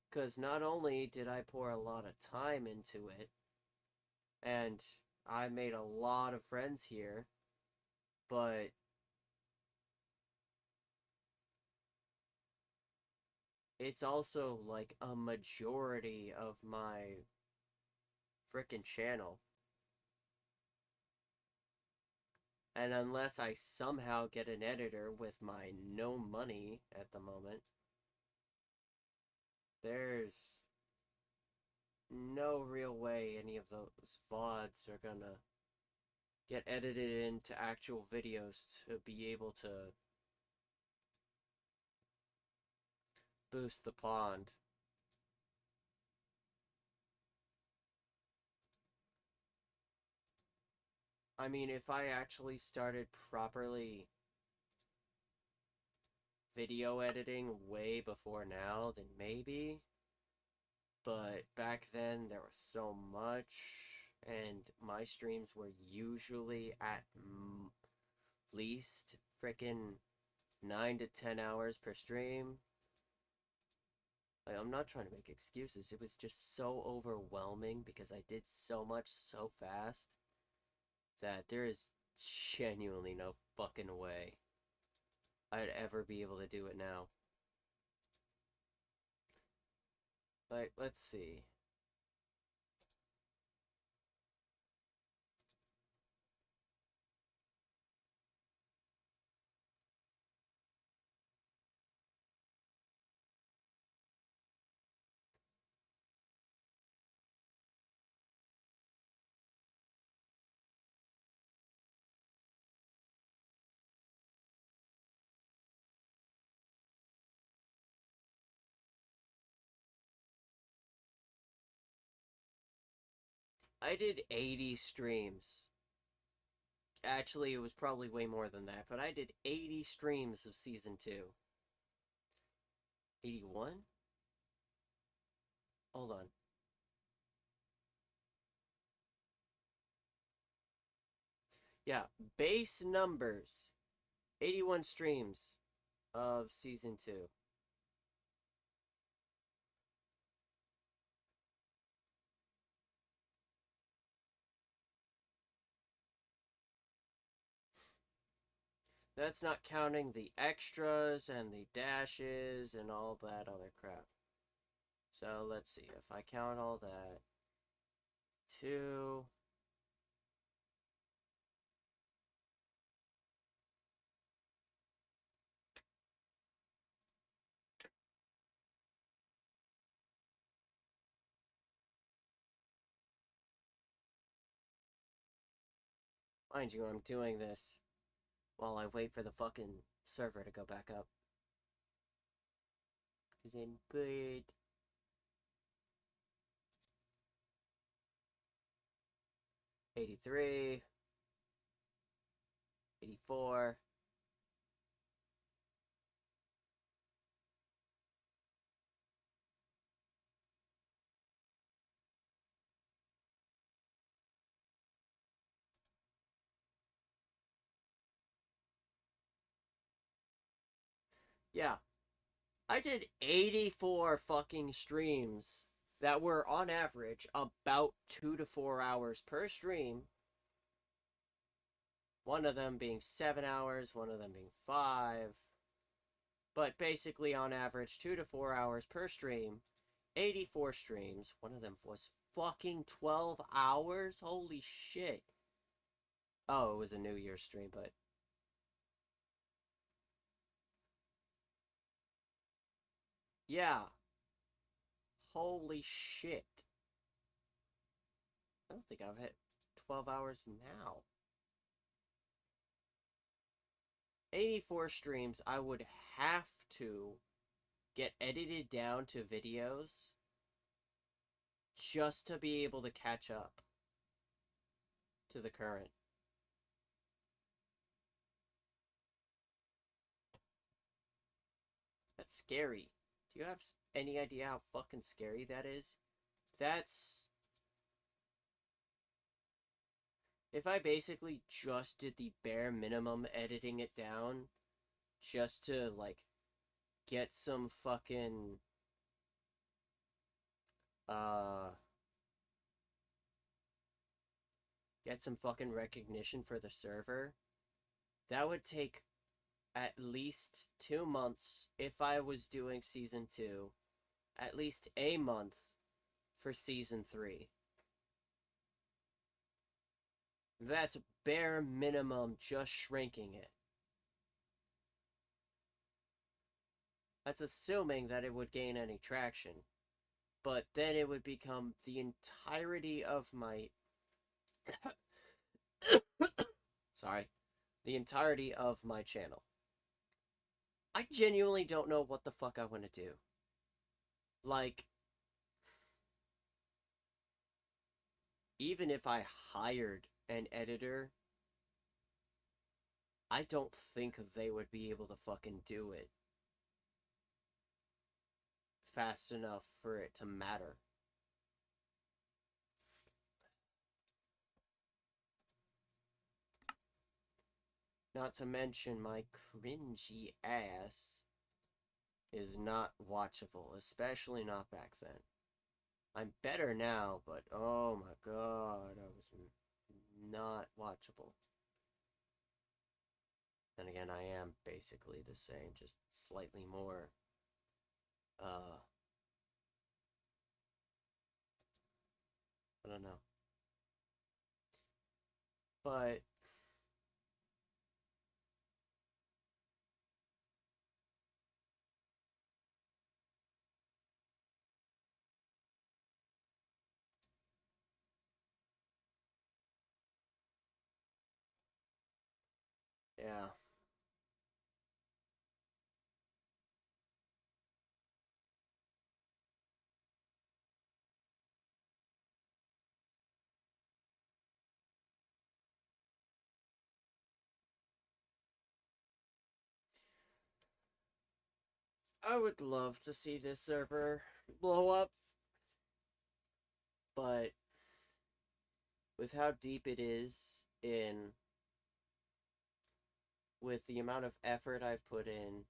Because not only did I pour a lot of time into it, and I made a lot of friends here, but it's also like a majority of my frickin' channel. And unless I somehow get an editor with my no money at the moment, there's no real way any of those VODs are gonna get edited into actual videos to be able to boost the pond. I mean, if I actually started properly video editing way before now, then maybe. But back then, there was so much, and my streams were usually at least frickin' 9 to 10 hours per stream. Like, I'm not trying to make excuses. It was just so overwhelming because I did so much so fast that there is genuinely no fucking way I'd ever be able to do it now. Like, let's see. I did 80 streams. Actually, it was probably way more than that, but I did 80 streams of season 2. 81? Hold on. Yeah, base numbers. 81 streams of season 2. That's not counting the extras and the dashes and all that other crap. So let's see, if I count all that, 2, mind you, I'm doing this while I wait for the fucking server to go back up. Cause I'm bored. 83, 84. Yeah, I did 84 fucking streams that were on average about 2 to 4 hours per stream. One of them being 7 hours, one of them being 5. But basically, on average, 2 to 4 hours per stream. 84 streams. One of them was fucking 12 hours? Holy shit. Oh, it was a New Year's stream, but. Yeah. Holy shit. I don't think I've hit 12 hours now. 84 streams, I would have to get edited down to videos just to be able to catch up to the current. That's scary. Do you have any idea how fucking scary that is? That's... If I basically just did the bare minimum editing it down just to, like, get some fucking, uh, get some fucking recognition for the server, that would take at least 2 months if I was doing season 2, at least a month for season 3. That's bare minimum just shrinking it. That's assuming that it would gain any traction. But then it would become the entirety of my... Sorry. The entirety of my channel. I genuinely don't know what the fuck I want to do. Like, even if I hired an editor, I don't think they would be able to fucking do it fast enough for it to matter. Not to mention my cringy ass is not watchable, especially not back then. I'm better now, but oh my god, I was not watchable. Then again, I am basically the same, just slightly more, I don't know. But, yeah. I would love to see this server blow up, but with how deep it is in, with the amount of effort I've put in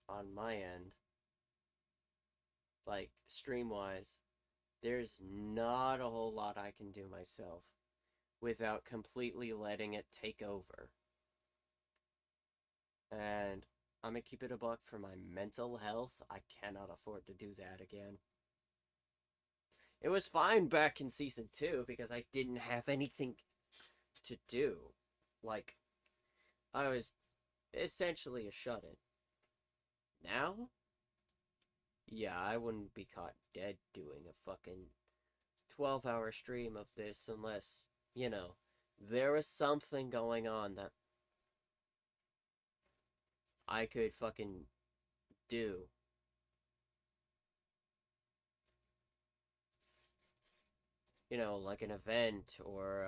on my end, like stream-wise, there's not a whole lot I can do myself without completely letting it take over. And I'm gonna keep it a buck for my mental health. I cannot afford to do that again. It was fine back in season 2 because I didn't have anything to do. Like, I was essentially a shut-in. Now? Yeah, I wouldn't be caught dead doing a fucking 12-hour stream of this unless, you know, there was something going on that I could fucking do. You know, like an event or,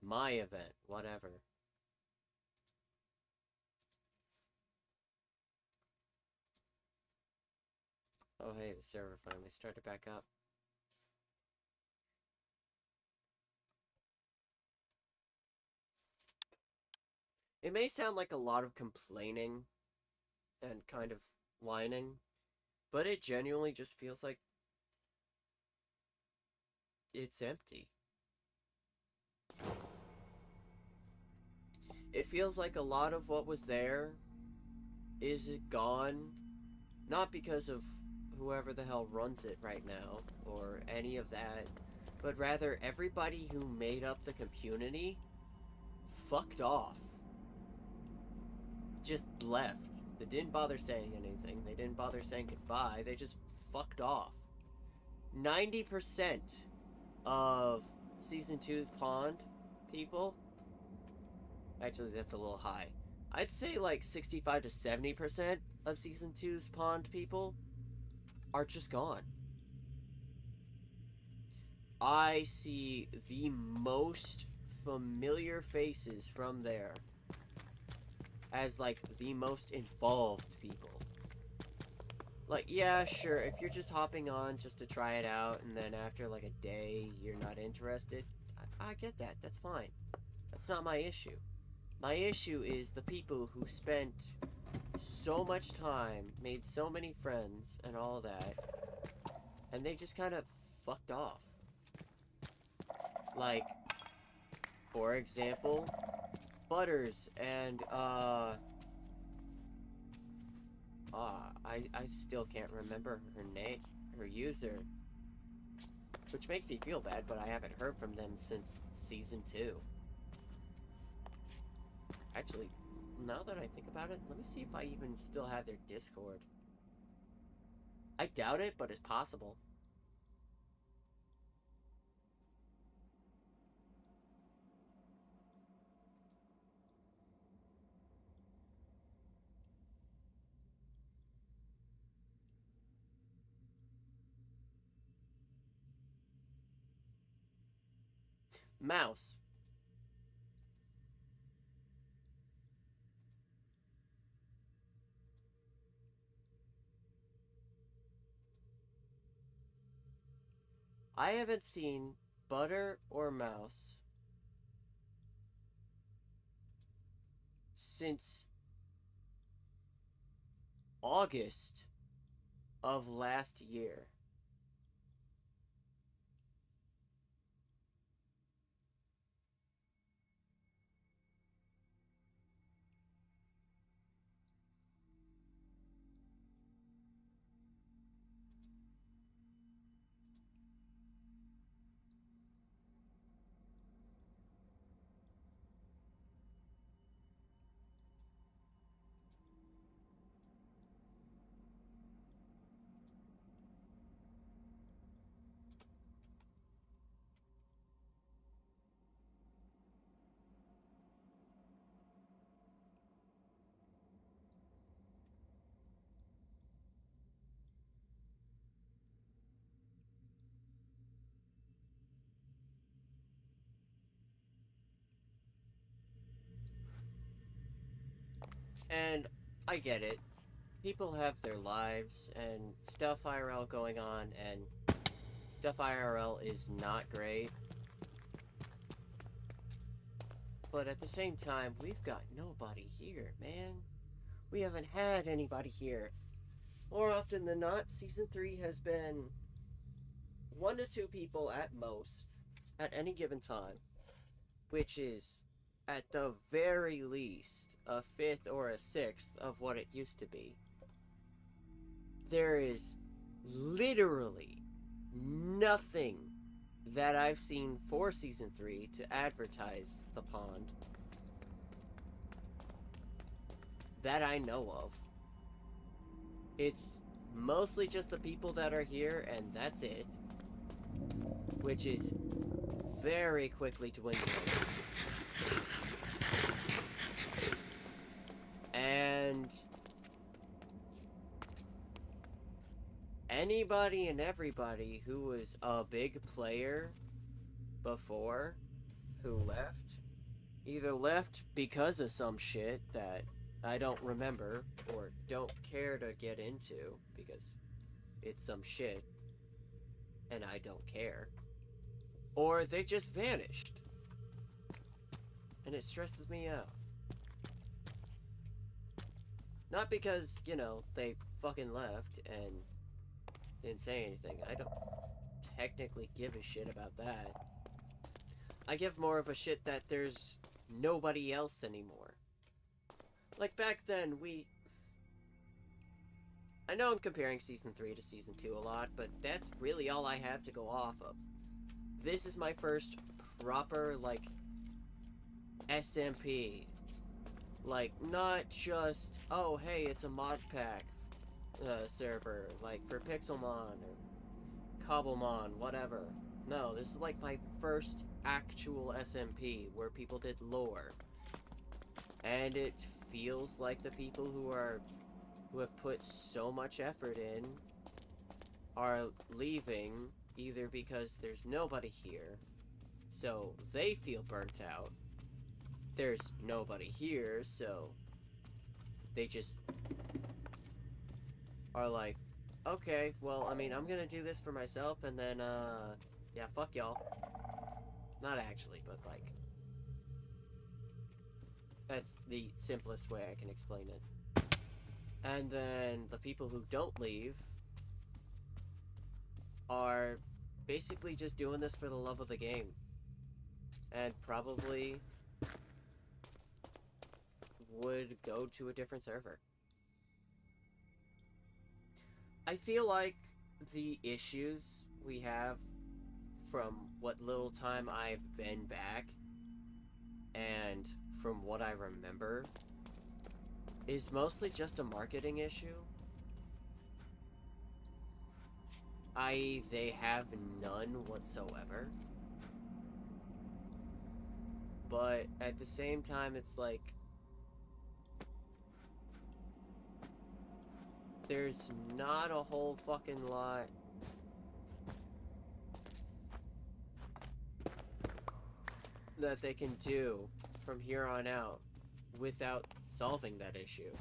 my event, whatever. Oh, hey, the server finally started back up. It may sound like a lot of complaining, and kind of whining, but it genuinely just feels like it's empty. It feels like a lot of what was there is gone, not because of whoever the hell runs it right now, or any of that, but rather everybody who made up the community fucked off. Just left. They didn't bother saying anything. They didn't bother saying goodbye. They just fucked off. 90% of Season 2's Pond people... Actually, that's a little high. I'd say like 65 to 70% of Season 2's Pond people are just gone. I see the most familiar faces from there as like the most involved people. Like, yeah, sure, if you're just hopping on just to try it out and then after like a day you're not interested, I get that. That's fine. That's not my issue. My issue is the people who spent so much time, made so many friends and all that, and they just kind of fucked off. Like, for example, Butters and, I still can't remember her name, her user. Which makes me feel bad, but I haven't heard from them since Season 2. Actually, now that I think about it, let me see if I even still have their Discord. I doubt it, but it's possible. Mouse. I haven't seen Butter or Mouse since August of last year. And I get it. People have their lives and stuff IRL going on, and stuff IRL is not great. But at the same time, we've got nobody here, man. We haven't had anybody here. More often than not, Season 3 has been 1 to 2 people at most at any given time, which is at the very least a fifth or a sixth of what it used to be. There is literally nothing that I've seen for Season 3 to advertise the pond that I know of. It's mostly just the people that are here, and that's it. Which is very quickly dwindling. And anybody and everybody who was a big player before who left, either left because of some shit that I don't remember or don't care to get into because it's some shit and I don't care, or they just vanished and it stresses me out. Not because, you know, they fucking left and didn't say anything. I don't technically give a shit about that. I give more of a shit that there's nobody else anymore. Like, back then, I know I'm comparing Season 3 to Season 2 a lot, but that's really all I have to go off of. This is my first proper, like, SMP. Like, not just, oh, hey, it's a mod pack server, like, for Pixelmon or Cobblemon, whatever. No, this is like my first actual SMP where people did lore. And it feels like the people who have put so much effort in are leaving either because there's nobody here, so they feel burnt out. There's nobody here, so they just are like, okay, well, I mean, I'm gonna do this for myself, and then, yeah, fuck y'all. Not actually, but, like, that's the simplest way I can explain it. And then the people who don't leave are basically just doing this for the love of the game. And probably would go to a different server. I feel like the issues we have from what little time I've been back and from what I remember is mostly just a marketing issue. I.e., they have none whatsoever. But at the same time, it's like, there's not a whole fucking lot that they can do from here on out without solving that issue.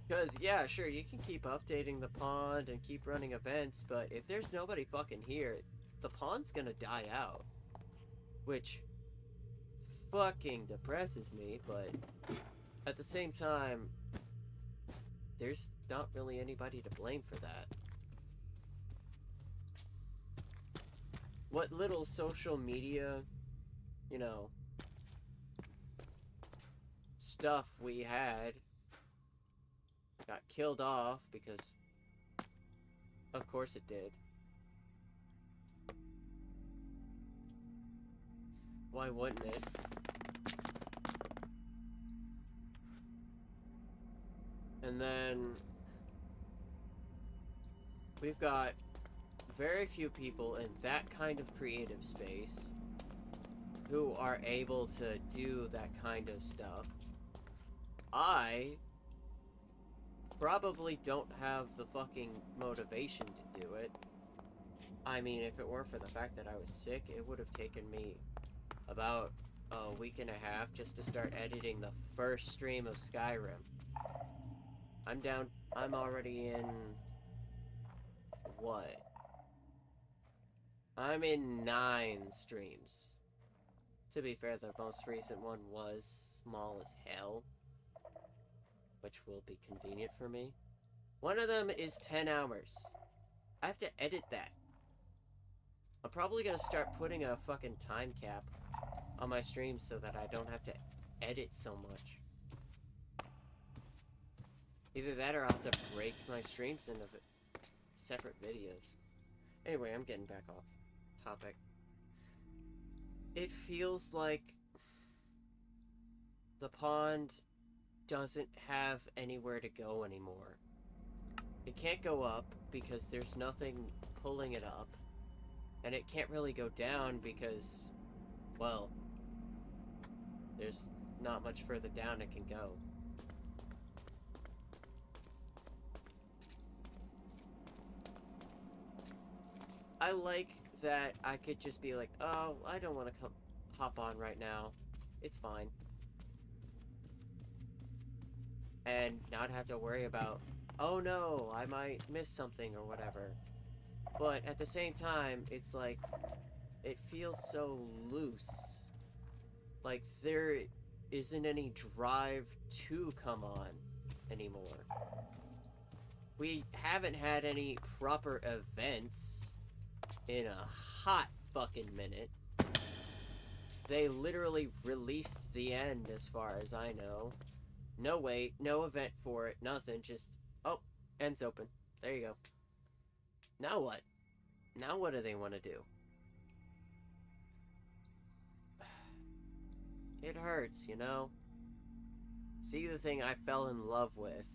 Because, yeah, sure, you can keep updating the pond and keep running events, but if there's nobody fucking here, the pond's gonna die out. Which fucking depresses me, but at the same time, there's not really anybody to blame for that. What little social media, you know, stuff we had got killed off because, of course it did. Why wouldn't it? And then we've got very few people in that kind of creative space who are able to do that kind of stuff. I probably don't have the fucking motivation to do it. I mean, if it weren't for the fact that I was sick, it would have taken me about a week and a half just to start editing the first stream of Skyrim. I'm already in... what? I'm in 9 streams. To be fair, the most recent one was small as hell, which will be convenient for me. One of them is 10 hours. I have to edit that. I'm probably gonna start putting a fucking time cap on my streams so that I don't have to edit so much. Either that or I'll have to break my streams into separate videos. Anyway, I'm getting back off topic. It feels like the pond doesn't have anywhere to go anymore. It can't go up because there's nothing pulling it up. And it can't really go down because, well, there's not much further down it can go. I like that I could just be like, oh, I don't want to hop on right now. It's fine. And not have to worry about, oh no, I might miss something or whatever. But at the same time, it's like, it feels so loose. Like, there isn't any drive to come on. anymore. We haven't had any proper events in a hot fucking minute. They literally released the end as far as I know. No wait, no event for it, nothing, just, oh, end's open. There you go. Now what? Now what do they want to do? It hurts, you know? See the thing I fell in love with,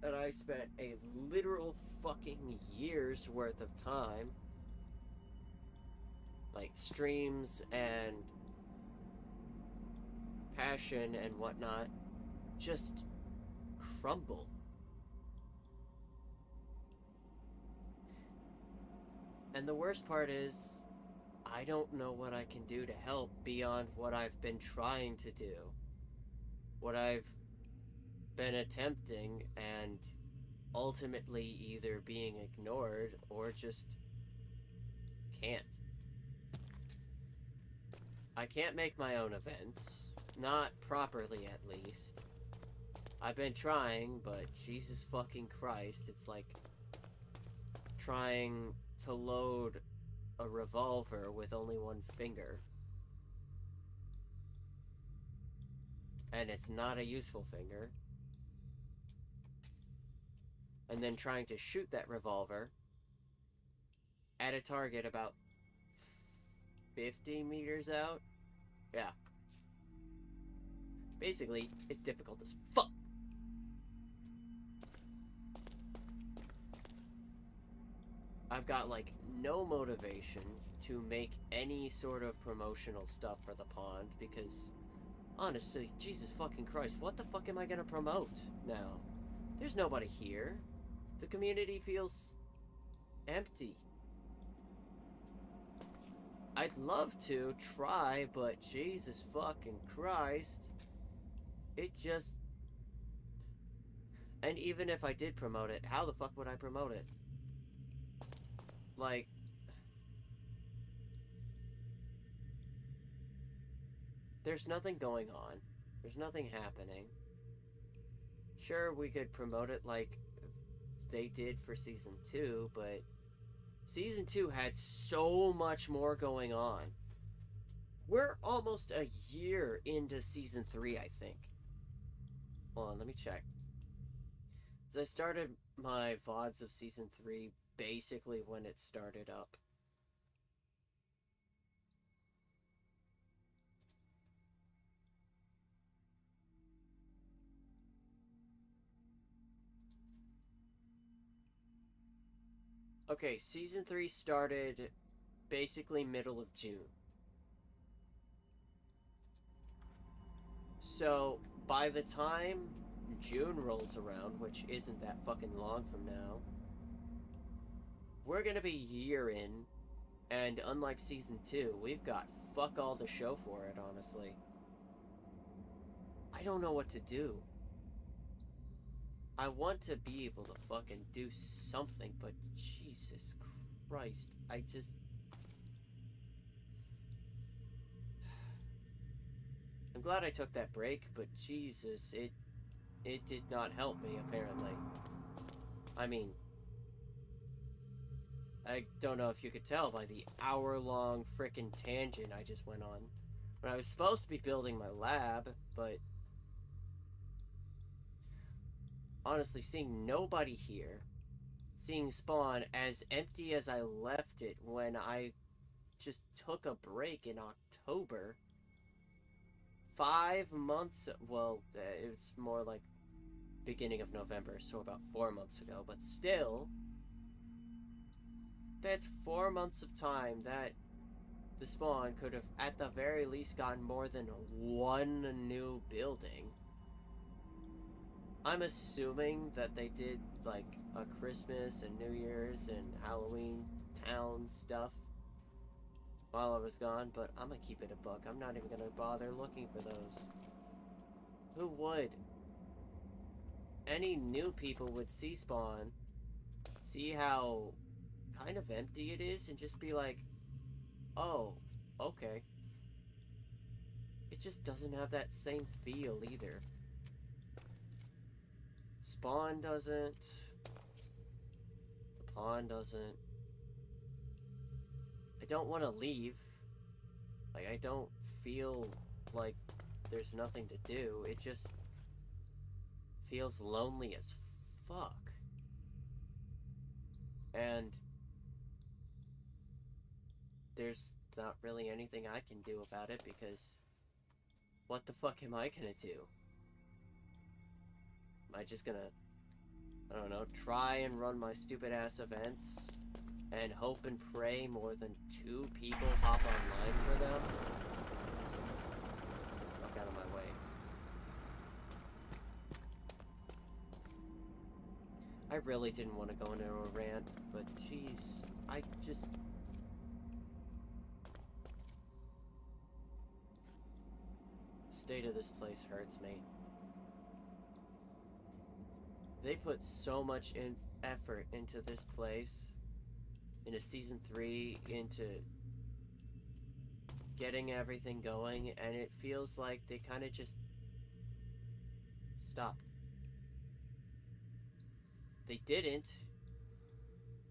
and I spent a literal fucking year's worth of time, like streams and passion and whatnot, just crumble. And the worst part is, I don't know what I can do to help beyond what I've been trying to do. What I've been attempting and ultimately either being ignored or just can't. I can't make my own events. Not properly, at least. I've been trying, but Jesus fucking Christ, it's like trying to load a revolver with only one finger. And it's not a useful finger. And then trying to shoot that revolver at a target about 50 meters out. Yeah. Basically, it's difficult as fuck. I've got, like, no motivation to make any sort of promotional stuff for the pond because, honestly, Jesus fucking Christ, what the fuck am I gonna promote now? There's nobody here. The community feels empty. I'd love to try, but Jesus fucking Christ, it just... And even if I did promote it, how the fuck would I promote it? Like... There's nothing going on. There's nothing happening. Sure, we could promote it like they did for Season 2, but Season 2 had so much more going on. We're almost a year into Season 3, I think. Hold on, let me check. I started my VODs of Season 3 basically when it started up. Okay, Season 3 started basically middle of June. So, by the time June rolls around, which isn't that fucking long from now, we're gonna be a year in, and unlike Season 2, we've got fuck all to show for it, honestly. I don't know what to do. I want to be able to fucking do something, but Jesus Christ, I just... I'm glad I took that break, but Jesus, it did not help me, apparently. I mean, I don't know if you could tell by the hour-long frickin' tangent I just went on. When I was supposed to be building my lab, but... honestly, seeing nobody here, seeing Spawn as empty as I left it when I just took a break in October, 5 months, well, it's more like beginning of November, so about 4 months ago, but still, that's 4 months of time that the Spawn could have, at the very least, gotten more than one new building. I'm assuming that they did, like, a Christmas and New Year's and Halloween town stuff while I was gone, but I'm gonna keep it a buck. I'm not even gonna bother looking for those. Who would? Any new people would see Spawn, see how kind of empty it is, and just be like, oh, okay. It just doesn't have that same feel either. Spawn doesn't. The pond doesn't. I don't want to leave. Like, I don't feel like there's nothing to do. It just feels lonely as fuck. And there's not really anything I can do about it because what the fuck am I gonna do? Am I just gonna, I don't know, try and run my stupid ass events and hope and pray more than 2 people hop online for them? Fuck out of my way. I really didn't want to go into a rant, but jeez, I just... The state of this place hurts me. They put so much effort into this place, into Season 3, into getting everything going, and it feels like they kind of just stopped. They didn't,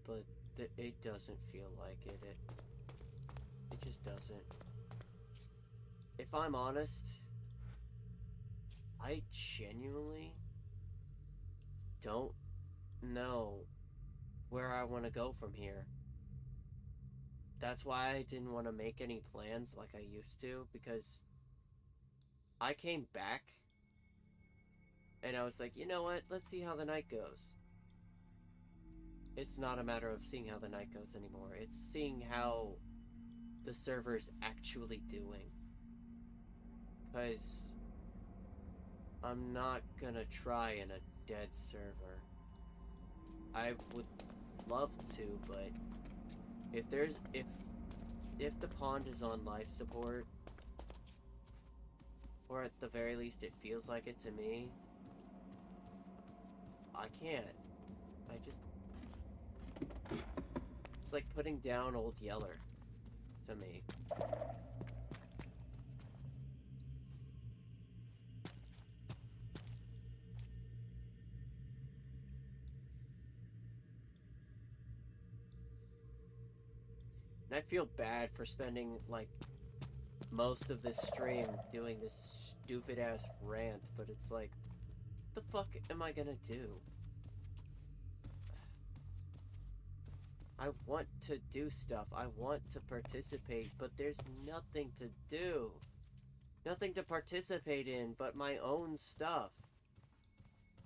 but it doesn't feel like it. It just doesn't. If I'm honest, I genuinely don't know where I want to go from here. That's why I didn't want to make any plans like I used to, because I came back and I was like, you know what, let's see how the night goes. It's not a matter of seeing how the night goes anymore. It's seeing how the server's actually doing. Because I'm not gonna try in a dead server. I would love to, but if the pond is on life support, or at the very least it feels like it to me, I can't. It's like putting down Old Yeller to me. And I feel bad for spending, like, most of this stream doing this stupid-ass rant, but it's like, what the fuck am I gonna do? I want to do stuff. I want to participate, but there's nothing to do. Nothing to participate in but my own stuff.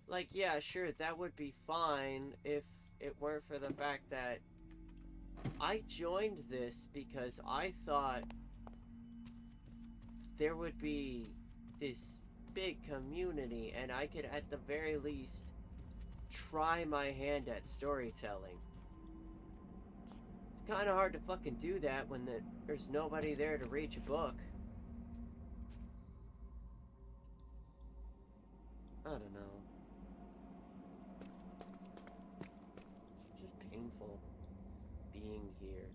Like, yeah, sure, that would be fine if it weren't for the fact that I joined this because I thought there would be this big community and I could at the very least try my hand at storytelling. It's kind of hard to fucking do that when there's nobody there to read your book. I don't know. It's just painful being here.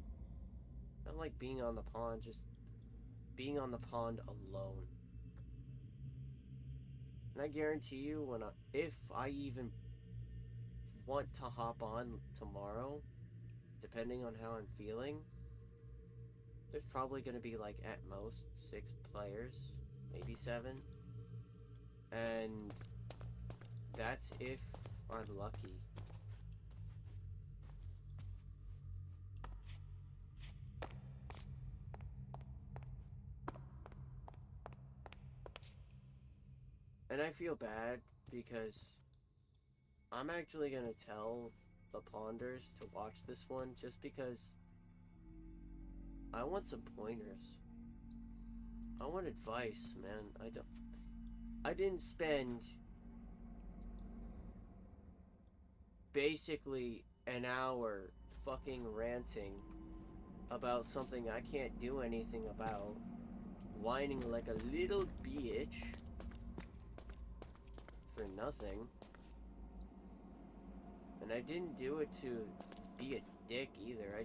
I don't like being on the pond, just being on the pond alone. And I guarantee you, if I even want to hop on tomorrow, depending on how I'm feeling, there's probably going to be, like, at most 6 players, maybe 7. And that's if I'm lucky. And I feel bad because I'm actually gonna tell the Ponders to watch this one just because I want some pointers. I want advice, man. I didn't spend basically an hour fucking ranting about something I can't do anything about, whining like a little bitch for nothing. And I didn't do it to be a dick either.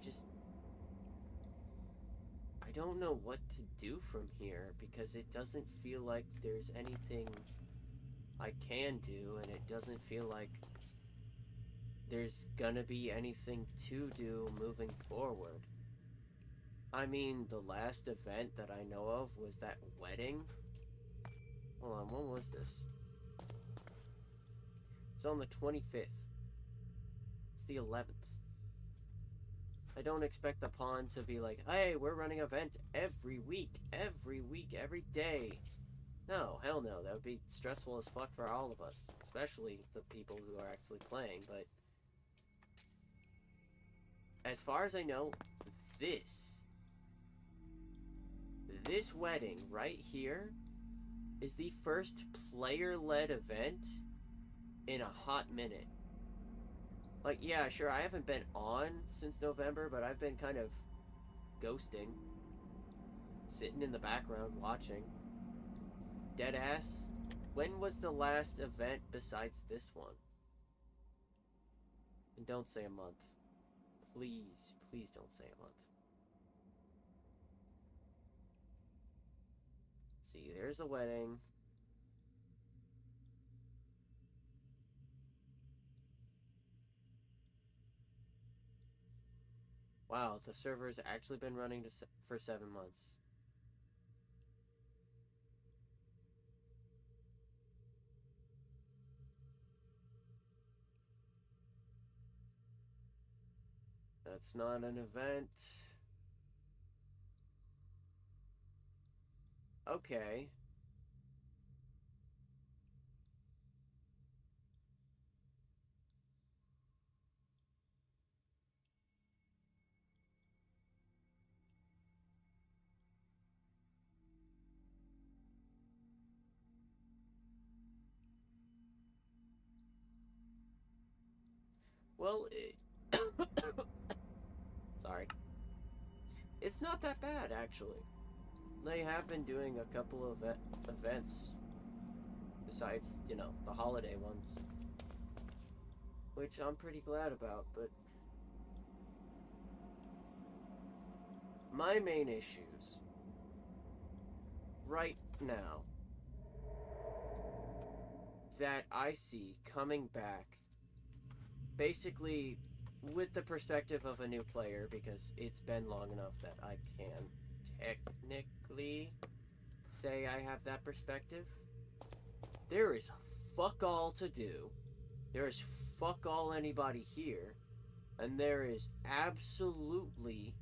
I don't know what to do from here because it doesn't feel like there's anything I can do, and it doesn't feel like there's gonna be anything to do moving forward. I mean, the last event that I know of was that wedding. Hold on, when was this? It's on the 25th. It's the 11th. I don't expect the pawn to be like, hey, we're running an event every week, every day. No, hell no. That would be stressful as fuck for all of us, especially the people who are actually playing, but as far as I know, this wedding right here is the first player-led event in a hot minute. Like, yeah, sure, I haven't been on since November, but I've been kind of ghosting. Sitting in the background, watching. Deadass. When was the last event besides this one? And don't say a month. Please, please don't say a month. See, there's the wedding. Wow, the server's actually been running for 7 months. That's not an event. Okay. Well, sorry. It's not that bad, actually. They have been doing a couple of events besides, you know, the holiday ones, which I'm pretty glad about, but my main issues right now that I see coming back, basically with the perspective of a new player, because it's been long enough that I can technically say I have that perspective. There is fuck all to do. There is fuck all anybody here. And there is absolutely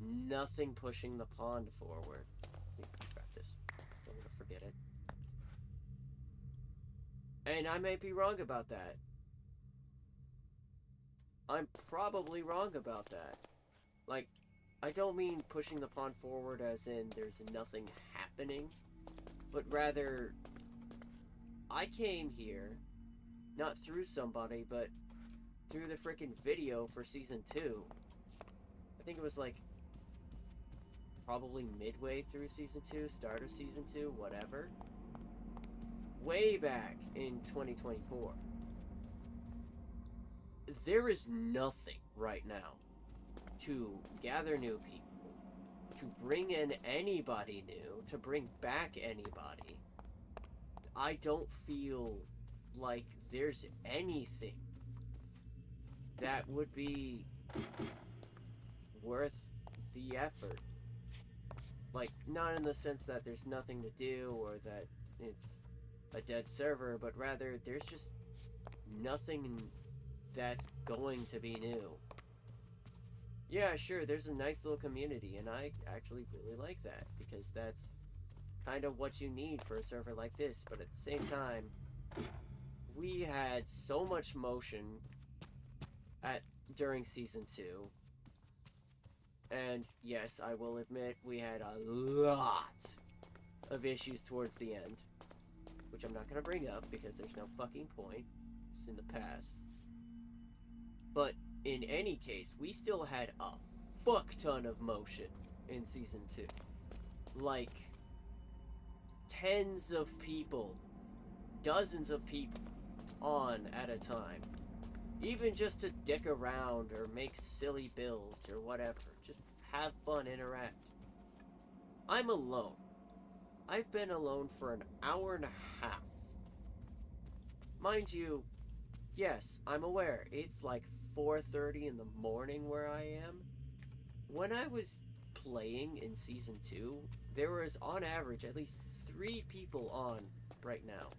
nothing pushing the pond forward. Let me grab this. Don't want to forget it. And I may be wrong about that. I'm probably wrong about that. Like, I don't mean pushing the pond forward as in there's nothing happening, but rather, I came here, not through somebody, but through the freaking video for Season 2. I think it was like, probably midway through Season 2, start of Season 2, whatever. Way back in 2024. There is nothing right now to gather new people, to bring in anybody new, to bring back anybody. I don't feel like there's anything that would be worth the effort. Like, not in the sense that there's nothing to do or that it's a dead server, but rather there's just nothing that's going to be new. Yeah, sure, there's a nice little community, and I actually really like that, because that's kind of what you need for a server like this, but at the same time, we had so much motion during Season 2, and yes, I will admit, we had a lot of issues towards the end, which I'm not going to bring up, because there's no fucking point. It's in the past. But in any case, we still had a fuck ton of motion in Season 2. Like, tens of people, dozens of people on at a time. Even just to dick around or make silly builds or whatever. Just have fun, interact. I'm alone. I've been alone for an hour and a half Mind you, yes, I'm aware, it's like 4:30 in the morning where I am. When I was playing in Season 2, there was, on average, at least 3 people on right now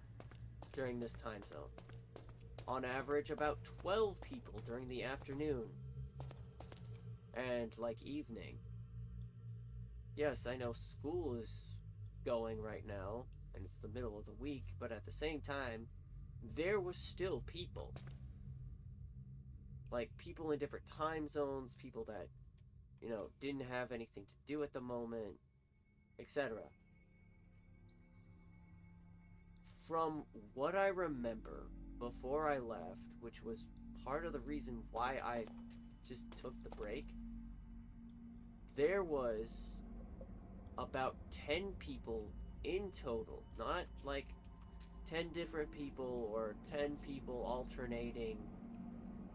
during this time zone. On average, about 12 people during the afternoon and, like, evening. Yes, I know school is going right now, and it's the middle of the week, but at the same time, there was still people. Like, people in different time zones, people that, you know, didn't have anything to do at the moment, etc. From what I remember before I left, which was part of the reason why I just took the break, there was about 10 people in total, not like 10 different people or 10 people alternating,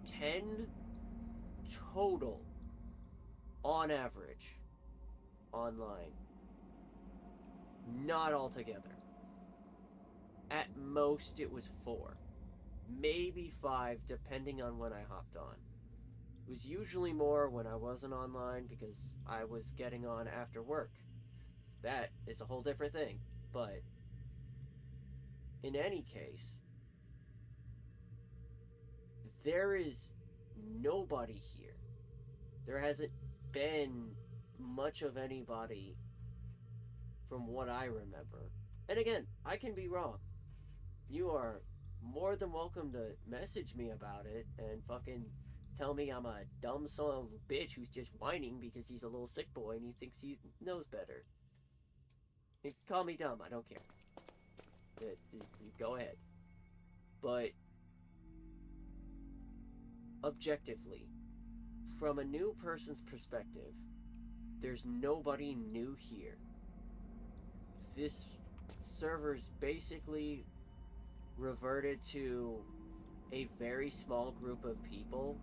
10 total on average online. Not all together. At most it was 4, maybe 5 depending on when I hopped on. It was usually more when I wasn't online because I was getting on after work. That is a whole different thing, but in any case, there is nobody here. There hasn't been much of anybody from what I remember. And again, I can be wrong. You are more than welcome to message me about it and fucking tell me I'm a dumb son of a bitch who's just whining because he's a little sick boy and he thinks he knows better. Call me dumb, I don't care. Go ahead. But objectively, from a new person's perspective, there's nobody new here. This server's basically reverted to a very small group of people,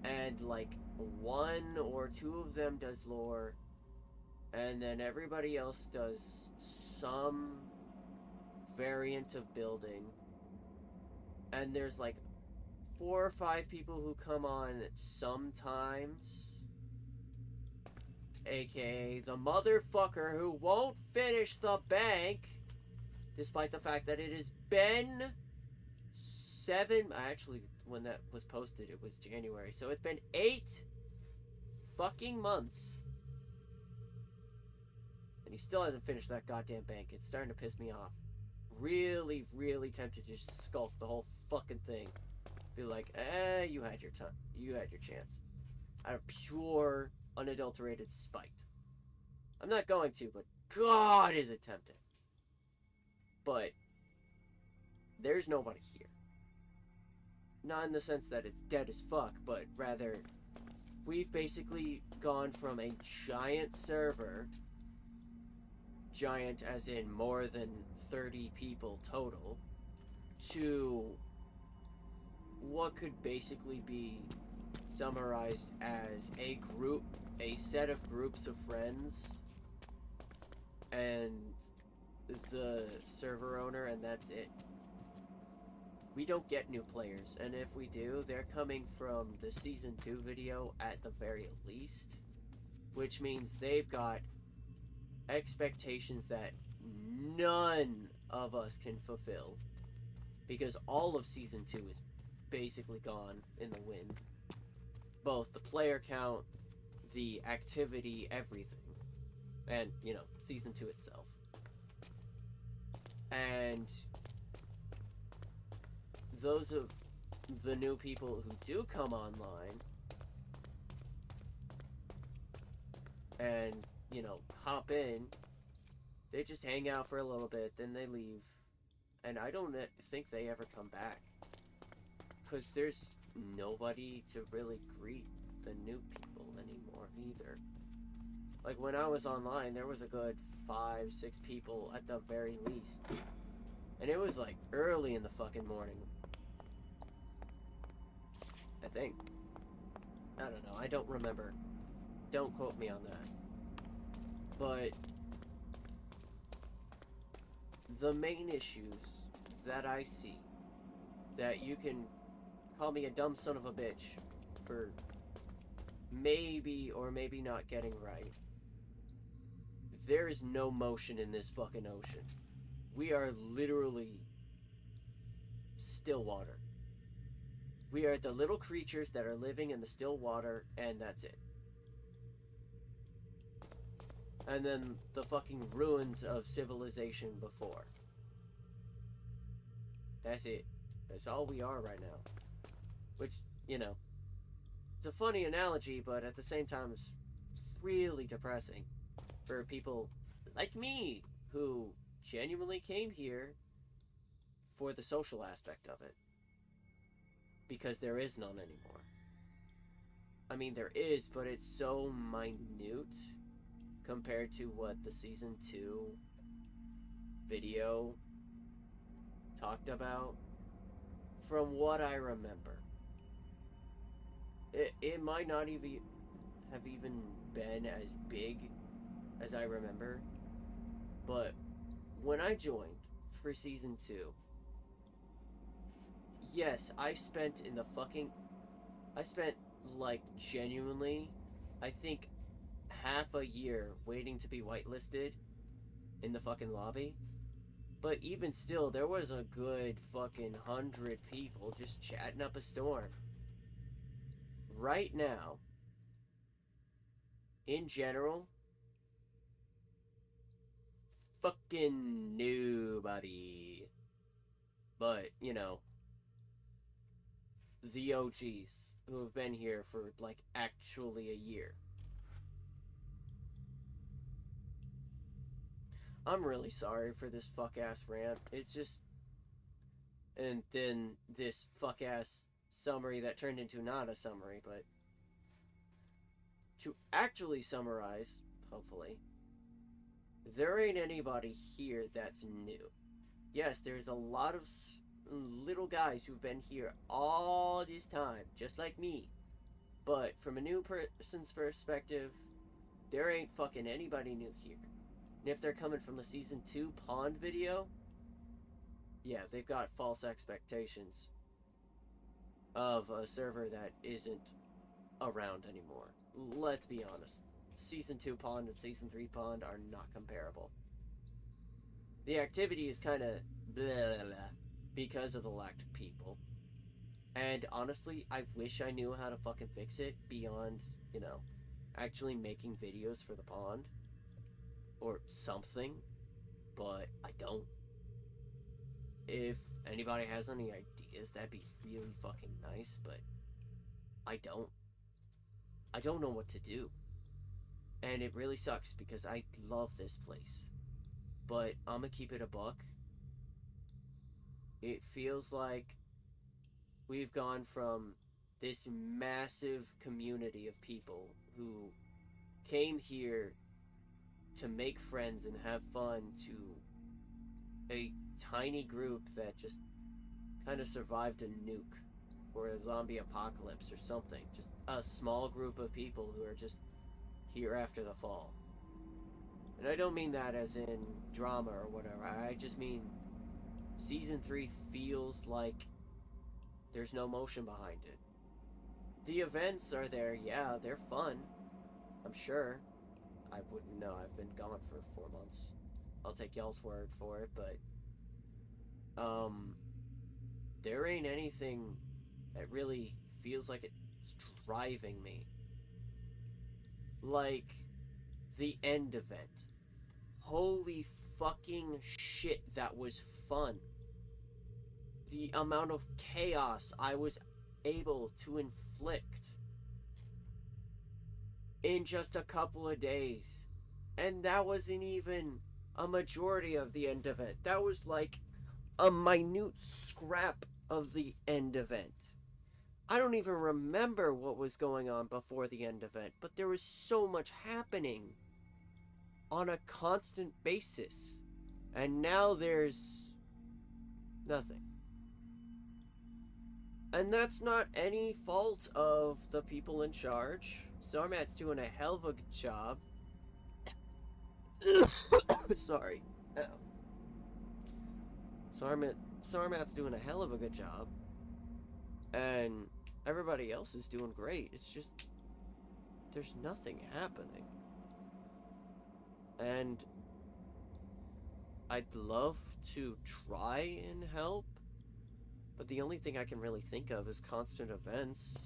and like 1 or 2 of them does lore, and then everybody else does some variant of building, and there's like 4 or 5 people who come on sometimes, aka the motherfucker who won't finish the bank despite the fact that it has been 7, actually when that was posted it was January, so it's been 8 fucking months and he still hasn't finished that goddamn bank. It's starting to piss me off. Really, really tempted to just skulk the whole fucking thing. Be like, you had your time. You had your chance. Out of pure, unadulterated spite. I'm not going to, but God is it tempting. But there's nobody here. Not in the sense that it's dead as fuck, but rather we've basically gone from a giant server, giant as in more than 30 people total, to what could basically be summarized as a set of groups of friends and the server owner, and that's it. We don't get new players, and if we do, they're coming from the Season 2 video at the very least, which means they've got expectations that none of us can fulfill, because all of Season 2 is basically gone in the wind. Both the player count, the activity, everything. And, you know, Season 2 itself. And those of the new people who do come online and, you know, hop in, they just hang out for a little bit, then they leave. And I don't think they ever come back. Because there's nobody to really greet the new people anymore either. Like when I was online, there was a good 5, 6 people at the very least. And it was like early in the fucking morning. I think. I don't know, I don't remember. Don't quote me on that. But the main issues that I see that you can call me a dumb son of a bitch for maybe or maybe not getting right. There is no motion in this fucking ocean. We are literally still water. We are the little creatures that are living in the still water, and that's it. And then the fucking ruins of civilization before. That's it. That's all we are right now. Which, you know, it's a funny analogy, but at the same time, it's really depressing for people like me who genuinely came here for the social aspect of it. Because there is none anymore. I mean, there is, but it's so minute compared to what the season 2 video talked about. From what I remember, it might not even have even been as big as I remember, but when I joined for season 2, yes, I spent like genuinely, I think half a year waiting to be whitelisted in the fucking lobby. But even still, there was a good fucking 100 people just chatting up a storm. Right now, in general, fucking nobody. But, you know, the OGs who have been here for, like, actually a year. I'm really sorry for this fuck-ass rant. It's just... And then this fuck-ass summary that turned into not a summary, but... To actually summarize, hopefully, there ain't anybody here that's new. Yes, there's a lot of little guys who've been here all this time, just like me. But from a new person's perspective, there ain't fucking anybody new here. And if they're coming from the Season 2 Pond video, yeah, they've got false expectations of a server that isn't around anymore. Let's be honest. Season 2 Pond and Season 3 Pond are not comparable. The activity is kind of blah, blah, blah because of the lack of people. And honestly, I wish I knew how to fucking fix it beyond, you know, actually making videos for the pond. Or something. But I don't. If anybody has any ideas, that'd be really fucking nice, but I don't. I don't know what to do. And it really sucks because I love this place. But I'm gonna keep it a buck. It feels like we've gone from this massive community of people who came here to make friends and have fun to a tiny group that just kind of survived a nuke or a zombie apocalypse or something. Just a small group of people who are just here after the fall. And I don't mean that as in drama or whatever. I just mean Season 3 feels like there's no motion behind it. The events are there, yeah, they're fun. I'm sure. I wouldn't know, I've been gone for 4 months. I'll take y'all's word for it, but there ain't anything that really feels like it's driving me. Like the end event. Holy fucking shit, that was fun. The amount of chaos I was able to inflict in just a couple of days. And that wasn't even a majority of the end event. That was like a minute scrap of the end event. I don't even remember what was going on before the end event, but there was so much happening on a constant basis. And now there's nothing. And that's not any fault of the people in charge. Sarmat's doing a hell of a good job. Sorry. Sarmat's doing a hell of a good job. And everybody else is doing great. It's just, there's nothing happening. And I'd love to try and help, but the only thing I can really think of is constant events.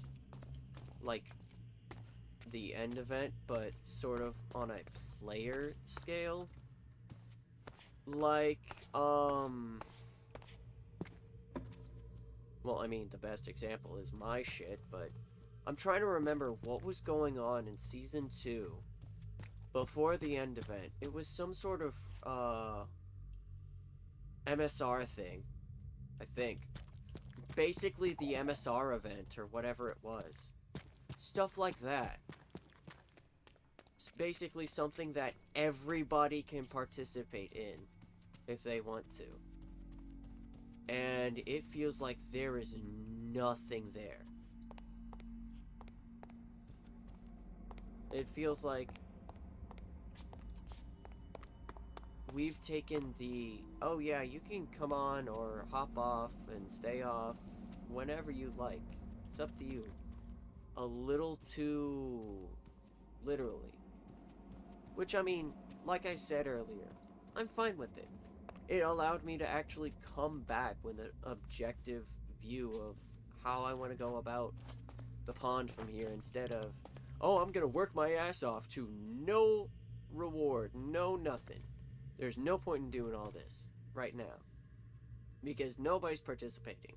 Like the end event, but sort of on a player scale. Like, well, I mean, the best example is my shit, but I'm trying to remember what was going on in Season 2 before the end event. It was some sort of, MSR thing, I think. Basically the MSR event, or whatever it was. Stuff like that. It's basically something that everybody can participate in, if they want to. And it feels like there is nothing there. It feels like we've taken the, oh yeah, you can come on or hop off and stay off whenever you like. It's up to you. A little too literally. Which, I mean, like I said earlier, I'm fine with it. It allowed me to actually come back with an objective view of how I want to go about the pond from here, instead of, oh, I'm gonna work my ass off to no reward, no nothing. There's no point in doing all this right now, because nobody's participating.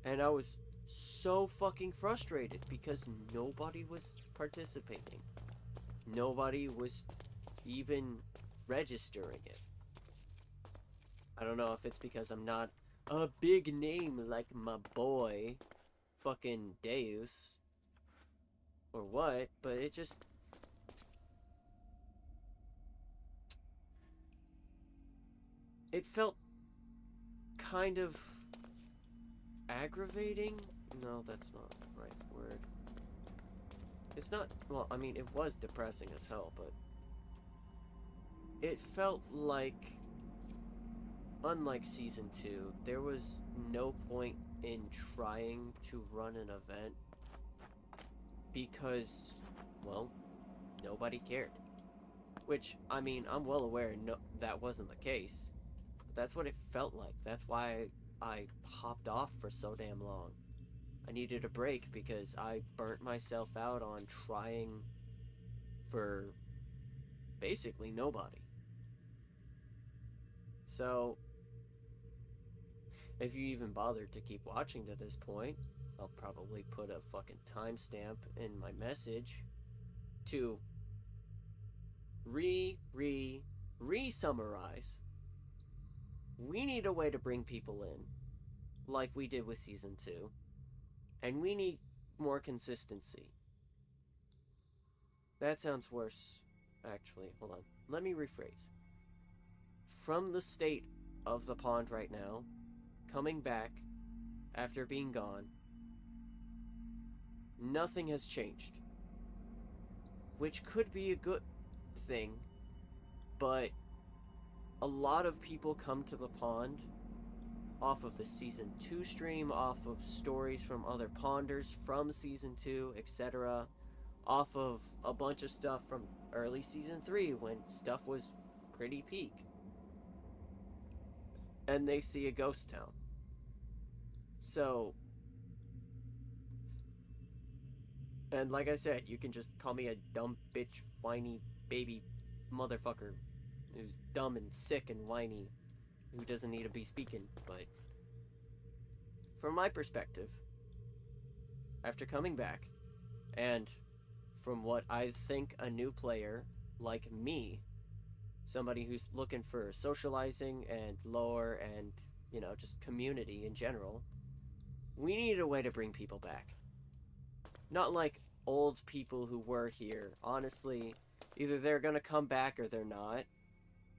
And I was so fucking frustrated because nobody was participating. Nobody was even registering it. I don't know if it's because I'm not a big name like my boy, fucking Deus, or what, but it just... It felt kind of aggravating? No, that's not the right word. It's not, well, I mean, it was depressing as hell, but it felt like, unlike Season 2, there was no point in trying to run an event because, well, nobody cared. Which, I mean, I'm well aware that wasn't the case. But that's what it felt like. That's why I hopped off for so damn long. I needed a break because I burnt myself out on trying for basically nobody. So, if you even bothered to keep watching to this point, I'll probably put a fucking timestamp in my message to re-summarize. We need a way to bring people in, like we did with Season 2. And we need more consistency. That sounds worse, actually. Hold on. Let me rephrase. From the state of the pond right now, coming back after being gone, nothing has changed. Which could be a good thing, but a lot of people come to the pond off of the Season 2 stream, off of stories from other ponders from Season 2, etc. Off of a bunch of stuff from early Season 3 when stuff was pretty peak. And they see a ghost town. So, and like I said, you can just call me a dumb bitch, whiny baby motherfucker who's dumb and sick and whiny, who doesn't need to be speaking, but from my perspective, after coming back, and from what I think a new player like me, somebody who's looking for socializing and lore and, you know, just community in general, we need a way to bring people back. Not like old people who were here. Honestly, either they're gonna come back or they're not.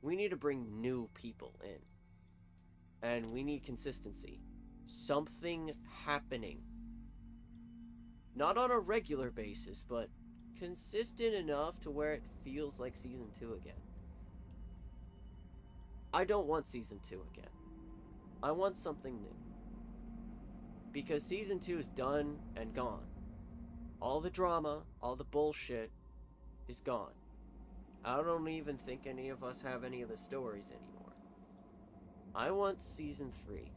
We need to bring new people in. And we need consistency. Something happening. Not on a regular basis, but consistent enough to where it feels like Season 2 again. I don't want Season 2 again. I want something new. Because Season 2 is done and gone. All the drama, all the bullshit is gone. I don't even think any of us have any of the stories anymore. I want Season 3.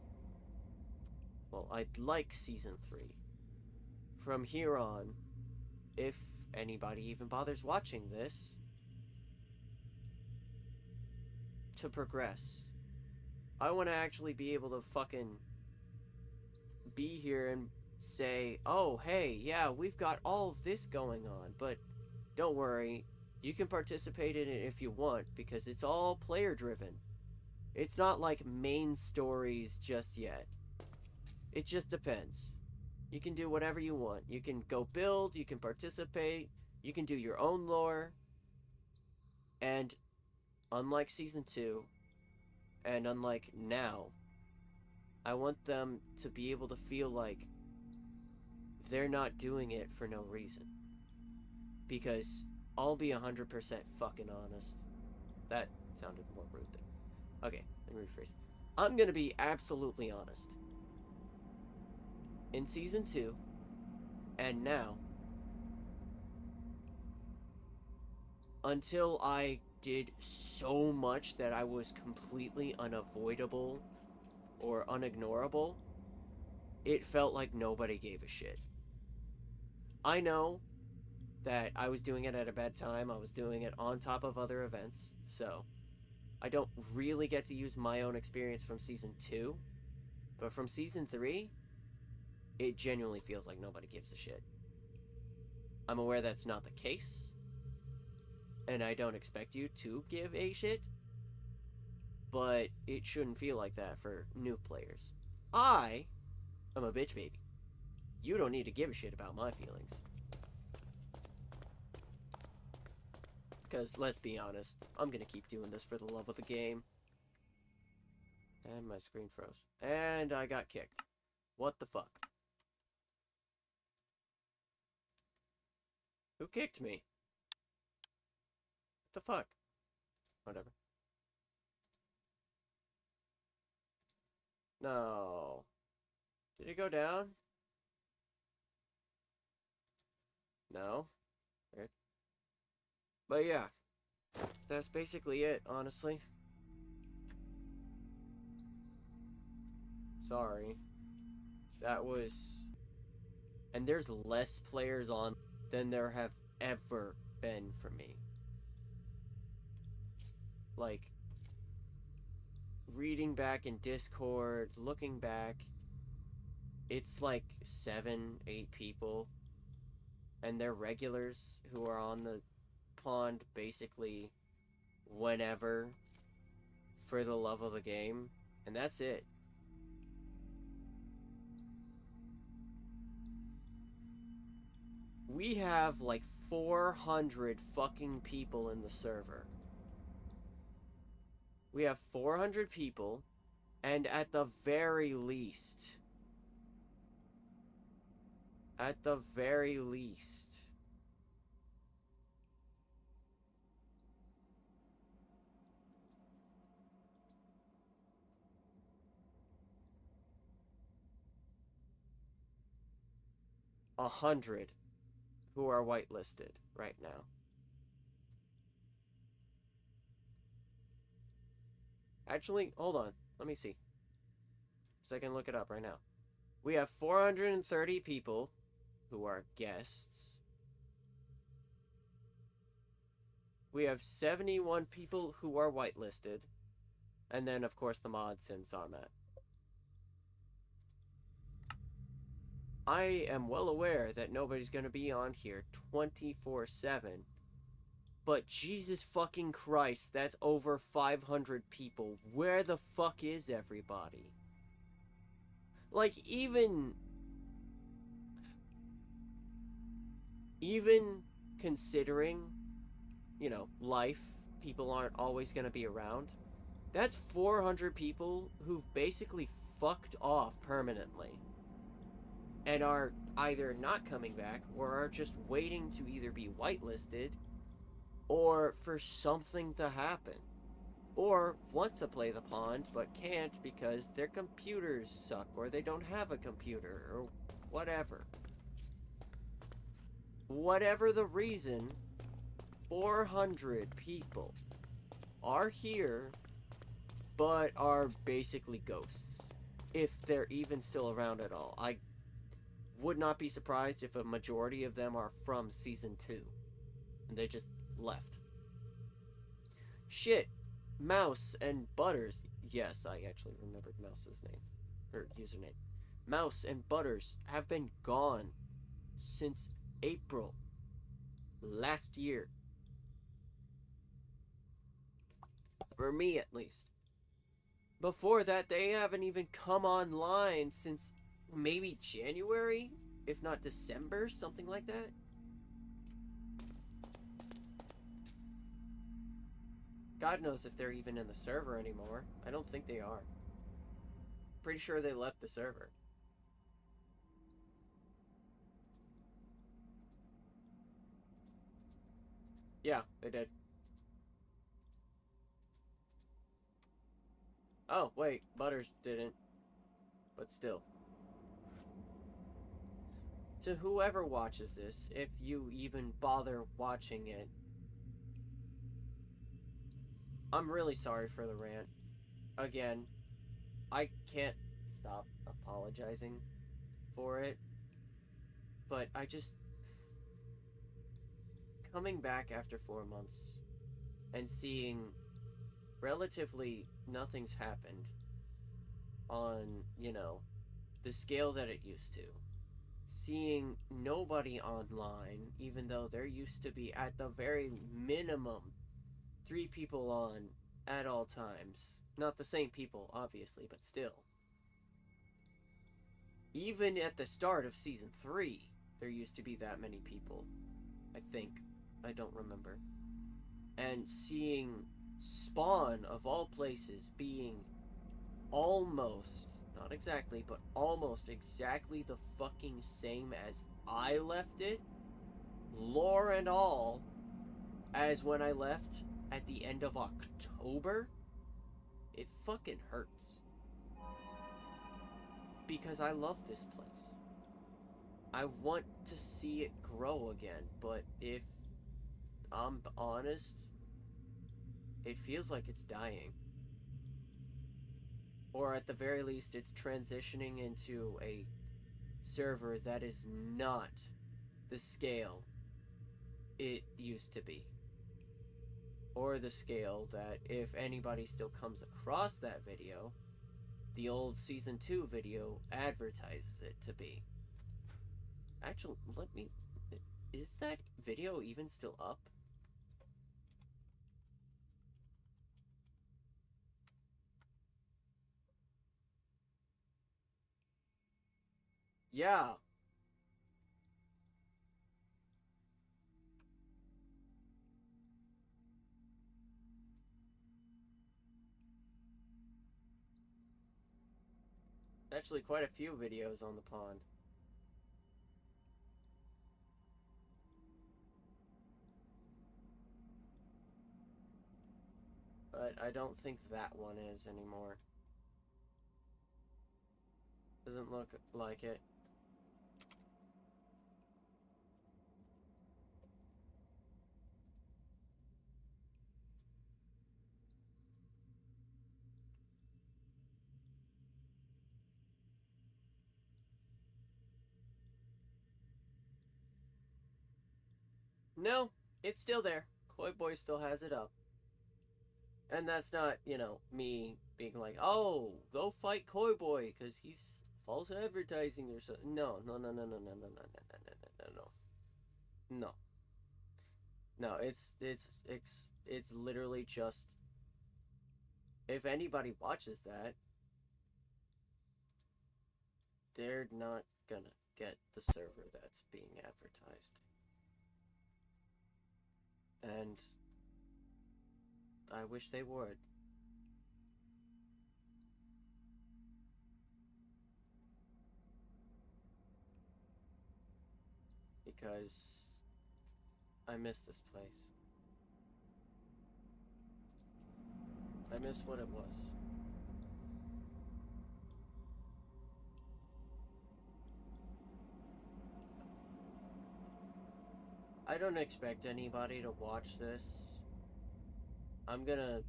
Well, I'd like Season 3. From here on, if anybody even bothers watching this, to progress. I want to actually be able to fucking be here and say, oh, hey, yeah, we've got all of this going on, but don't worry, you can participate in it if you want, because it's all player-driven. It's not like main stories just yet. It just depends. You can do whatever you want. You can go build, you can participate, you can do your own lore, and unlike Season 2, and unlike now, I want them to be able to feel like they're not doing it for no reason. Because I'll be 100% fucking honest. That sounded more rude than... Okay, let me rephrase. I'm gonna be absolutely honest. In Season 2, and now, until I did so much that I was completely unavoidable or unignorable, it felt like nobody gave a shit. I know that I was doing it at a bad time. I was doing it on top of other events, so I don't really get to use my own experience from Season 2, but from Season 3, it genuinely feels like nobody gives a shit. I'm aware that's not the case, and I don't expect you to give a shit, but it shouldn't feel like that for new players. I am a bitch baby. You don't need to give a shit about my feelings. Because, let's be honest, I'm gonna keep doing this for the love of the game. And my screen froze. And I got kicked. What the fuck? Who kicked me? What the fuck? Whatever. No. Did it go down? No. Weird. But yeah. That's basically it, honestly. Sorry. That was... And there's less players on than there have ever been for me. Like, reading back in Discord, looking back, it's like 7, 8 people. And they're regulars who are on the pond basically whenever for the love of the game. And that's it. We have like 400 fucking people in the server. We have 400 people, and at the very least, at the very least, a 100 who are whitelisted right now. Actually, hold on. Let me see. So I can look it up right now. We have 430 people who are guests. We have 71 people who are whitelisted. And then, of course, the mods and Zarmat. I am well aware that nobody's going to be on here 24/7. But Jesus fucking Christ, that's over 500 people. Where the fuck is everybody? Like, even considering, you know, life, people aren't always going to be around. That's 400 people who've basically fucked off permanently. And are either not coming back, or are just waiting to either be whitelisted, or for something to happen. or want to play the pond but can't because their computers suck or they don't have a computer or whatever. Whatever the reason, 400 people are here but are basically ghosts. If they're even still around at all. I would not be surprised if a majority of them are from Season 2. And they just left. Shit. Mouse and Butters. Yes, I actually remembered Mouse's name. Or username. Mouse and Butters have been gone since April last year. For me, at least. Before that, they haven't even come online since maybe January? If not December? Something like that? God knows if they're even in the server anymore. I don't think they are. Pretty sure they left the server. Yeah, they did. Oh, wait. Butters didn't. But still. To whoever watches this, if you even bother watching it, I'm really sorry for the rant. Again, I can't stop apologizing for it. But I just... Coming back after 4 months and seeing relatively nothing's happened on, you know, the scale that it used to. Seeing nobody online, even though there used to be, at the very minimum, 3 people on at all times. Not the same people, obviously, but still. Even at the start of Season 3, there used to be that many people. I think. I don't remember. And seeing Spawn, of all places, being almost, not exactly, but almost exactly the fucking same as I left it, lore and all, as when I left at the end of October, it fucking hurts. Because I love this place. I want to see it grow again, but if I'm honest, it feels like it's dying. Or at the very least, it's transitioning into a server that is not the scale it used to be. Or the scale that, if anybody still comes across that video, the old Season 2 video advertises it to be. Actually, let me... Is that video even still up? Yeah. Actually, quite a few videos on the pond. But I don't think that one is anymore. Doesn't look like it. No, it's still there. Koi Boy still has it up. And that's not, you know, me being like, oh, go fight Koi Boy because he's false advertising or something. No, no, no, no, no, no, no, no, no, no, no, no, no. No. No, it's literally just, if anybody watches that, they're not gonna get the server that's being advertised. And I wish they would. Because I miss this place. I missed what it was. I don't expect anybody to watch this. I'm gonna,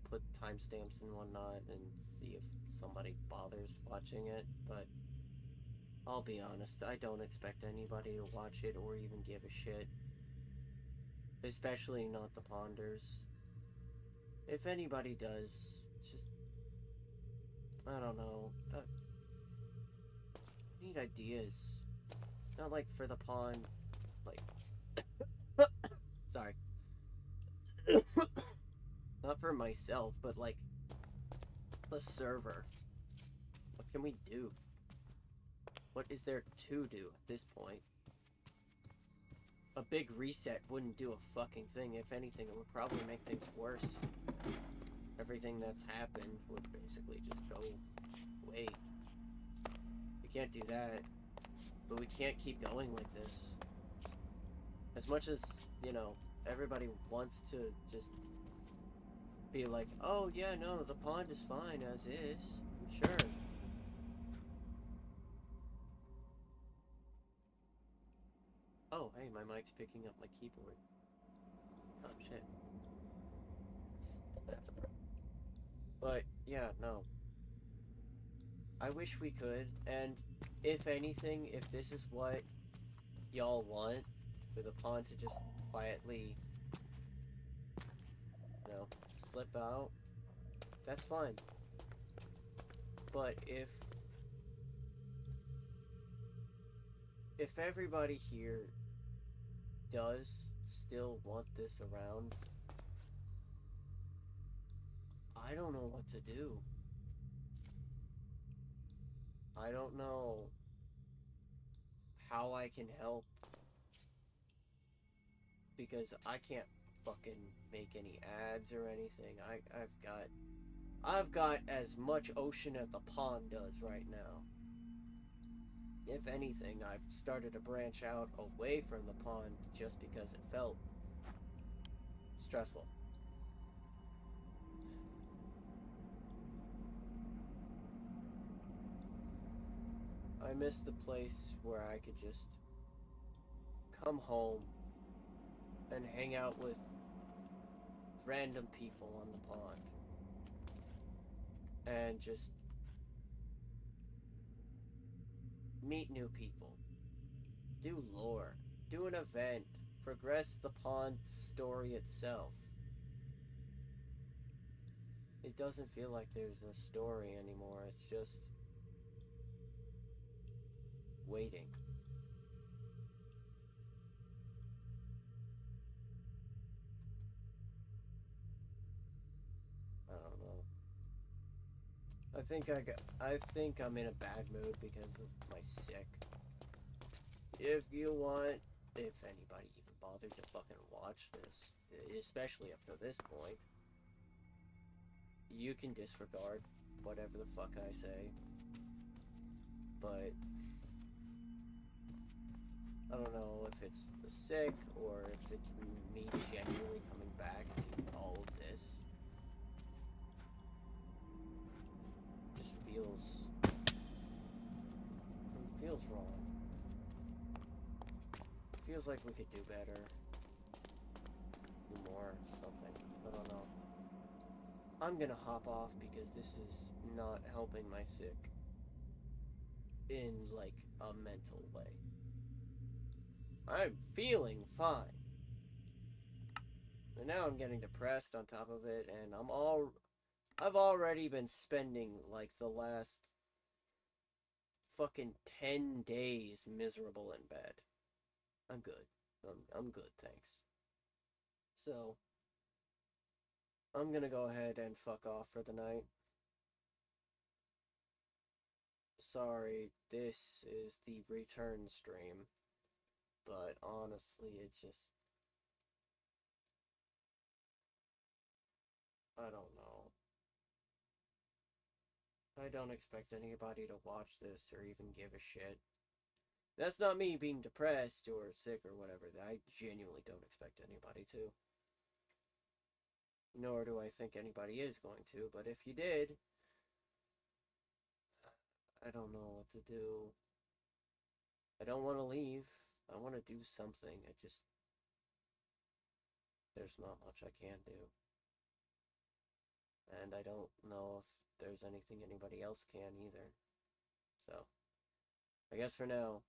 put timestamps and whatnot and see if somebody bothers watching it, but I'll be honest, I don't expect anybody to watch it or even give a shit. Especially not the Ponders. If anybody does, just, I don't know, I need ideas. Not like for the pond, like, sorry. Not for myself, but like, the server. What can we do? What is there to do at this point? A big reset wouldn't do a fucking thing. If anything, it would probably make things worse. Everything that's happened would basically just go away. We can't do that. But we can't keep going like this. As much as, everybody wants to just be like, oh yeah, no, the pond is fine as is. I'm sure. Oh, hey, my mic's picking up my keyboard. Oh, shit. That's a problem. But, yeah, no. I wish we could, and if anything, if this is what y'all want, for the pond to just quietly, slip out, that's fine. But if everybody here does still want this around, I don't know what to do. I don't know how I can help, because I can't fucking make any ads or anything. I've got as much ocean as the pond does right now. If anything, I've started to branch out away from the pond just because it felt stressful. I miss the place where I could just come home and hang out with random people on the pond and just meet new people, do lore, do an event, progress the pond story itself. It doesn't feel like there's a story anymore. It's just waiting. I don't know. I think I'm in a bad mood because of my sick. If anybody even bothered to fucking watch this, especially up to this point, you can disregard whatever the fuck I say. But I don't know if it's the sick or if it's me genuinely coming back to all of this. It just feels wrong. It feels like we could do better. Do more, something. I don't know. I'm gonna hop off because this is not helping my sick in, like, a mental way. I'm feeling fine. And now I'm getting depressed on top of it, and I've already been spending, like, the last fucking 10 days miserable in bed. I'm good. I'm good, thanks. So, I'm gonna go ahead and fuck off for the night. Sorry, this is the return stream. But honestly, it's just, I don't know. I don't expect anybody to watch this or even give a shit. That's not me being depressed or sick or whatever. I genuinely don't expect anybody to. nor do I think anybody is going to, but if you did, I don't know what to do. I don't want to leave. I want to do something. There's not much I can do. And I don't know if there's anything anybody else can either. So, I guess for now,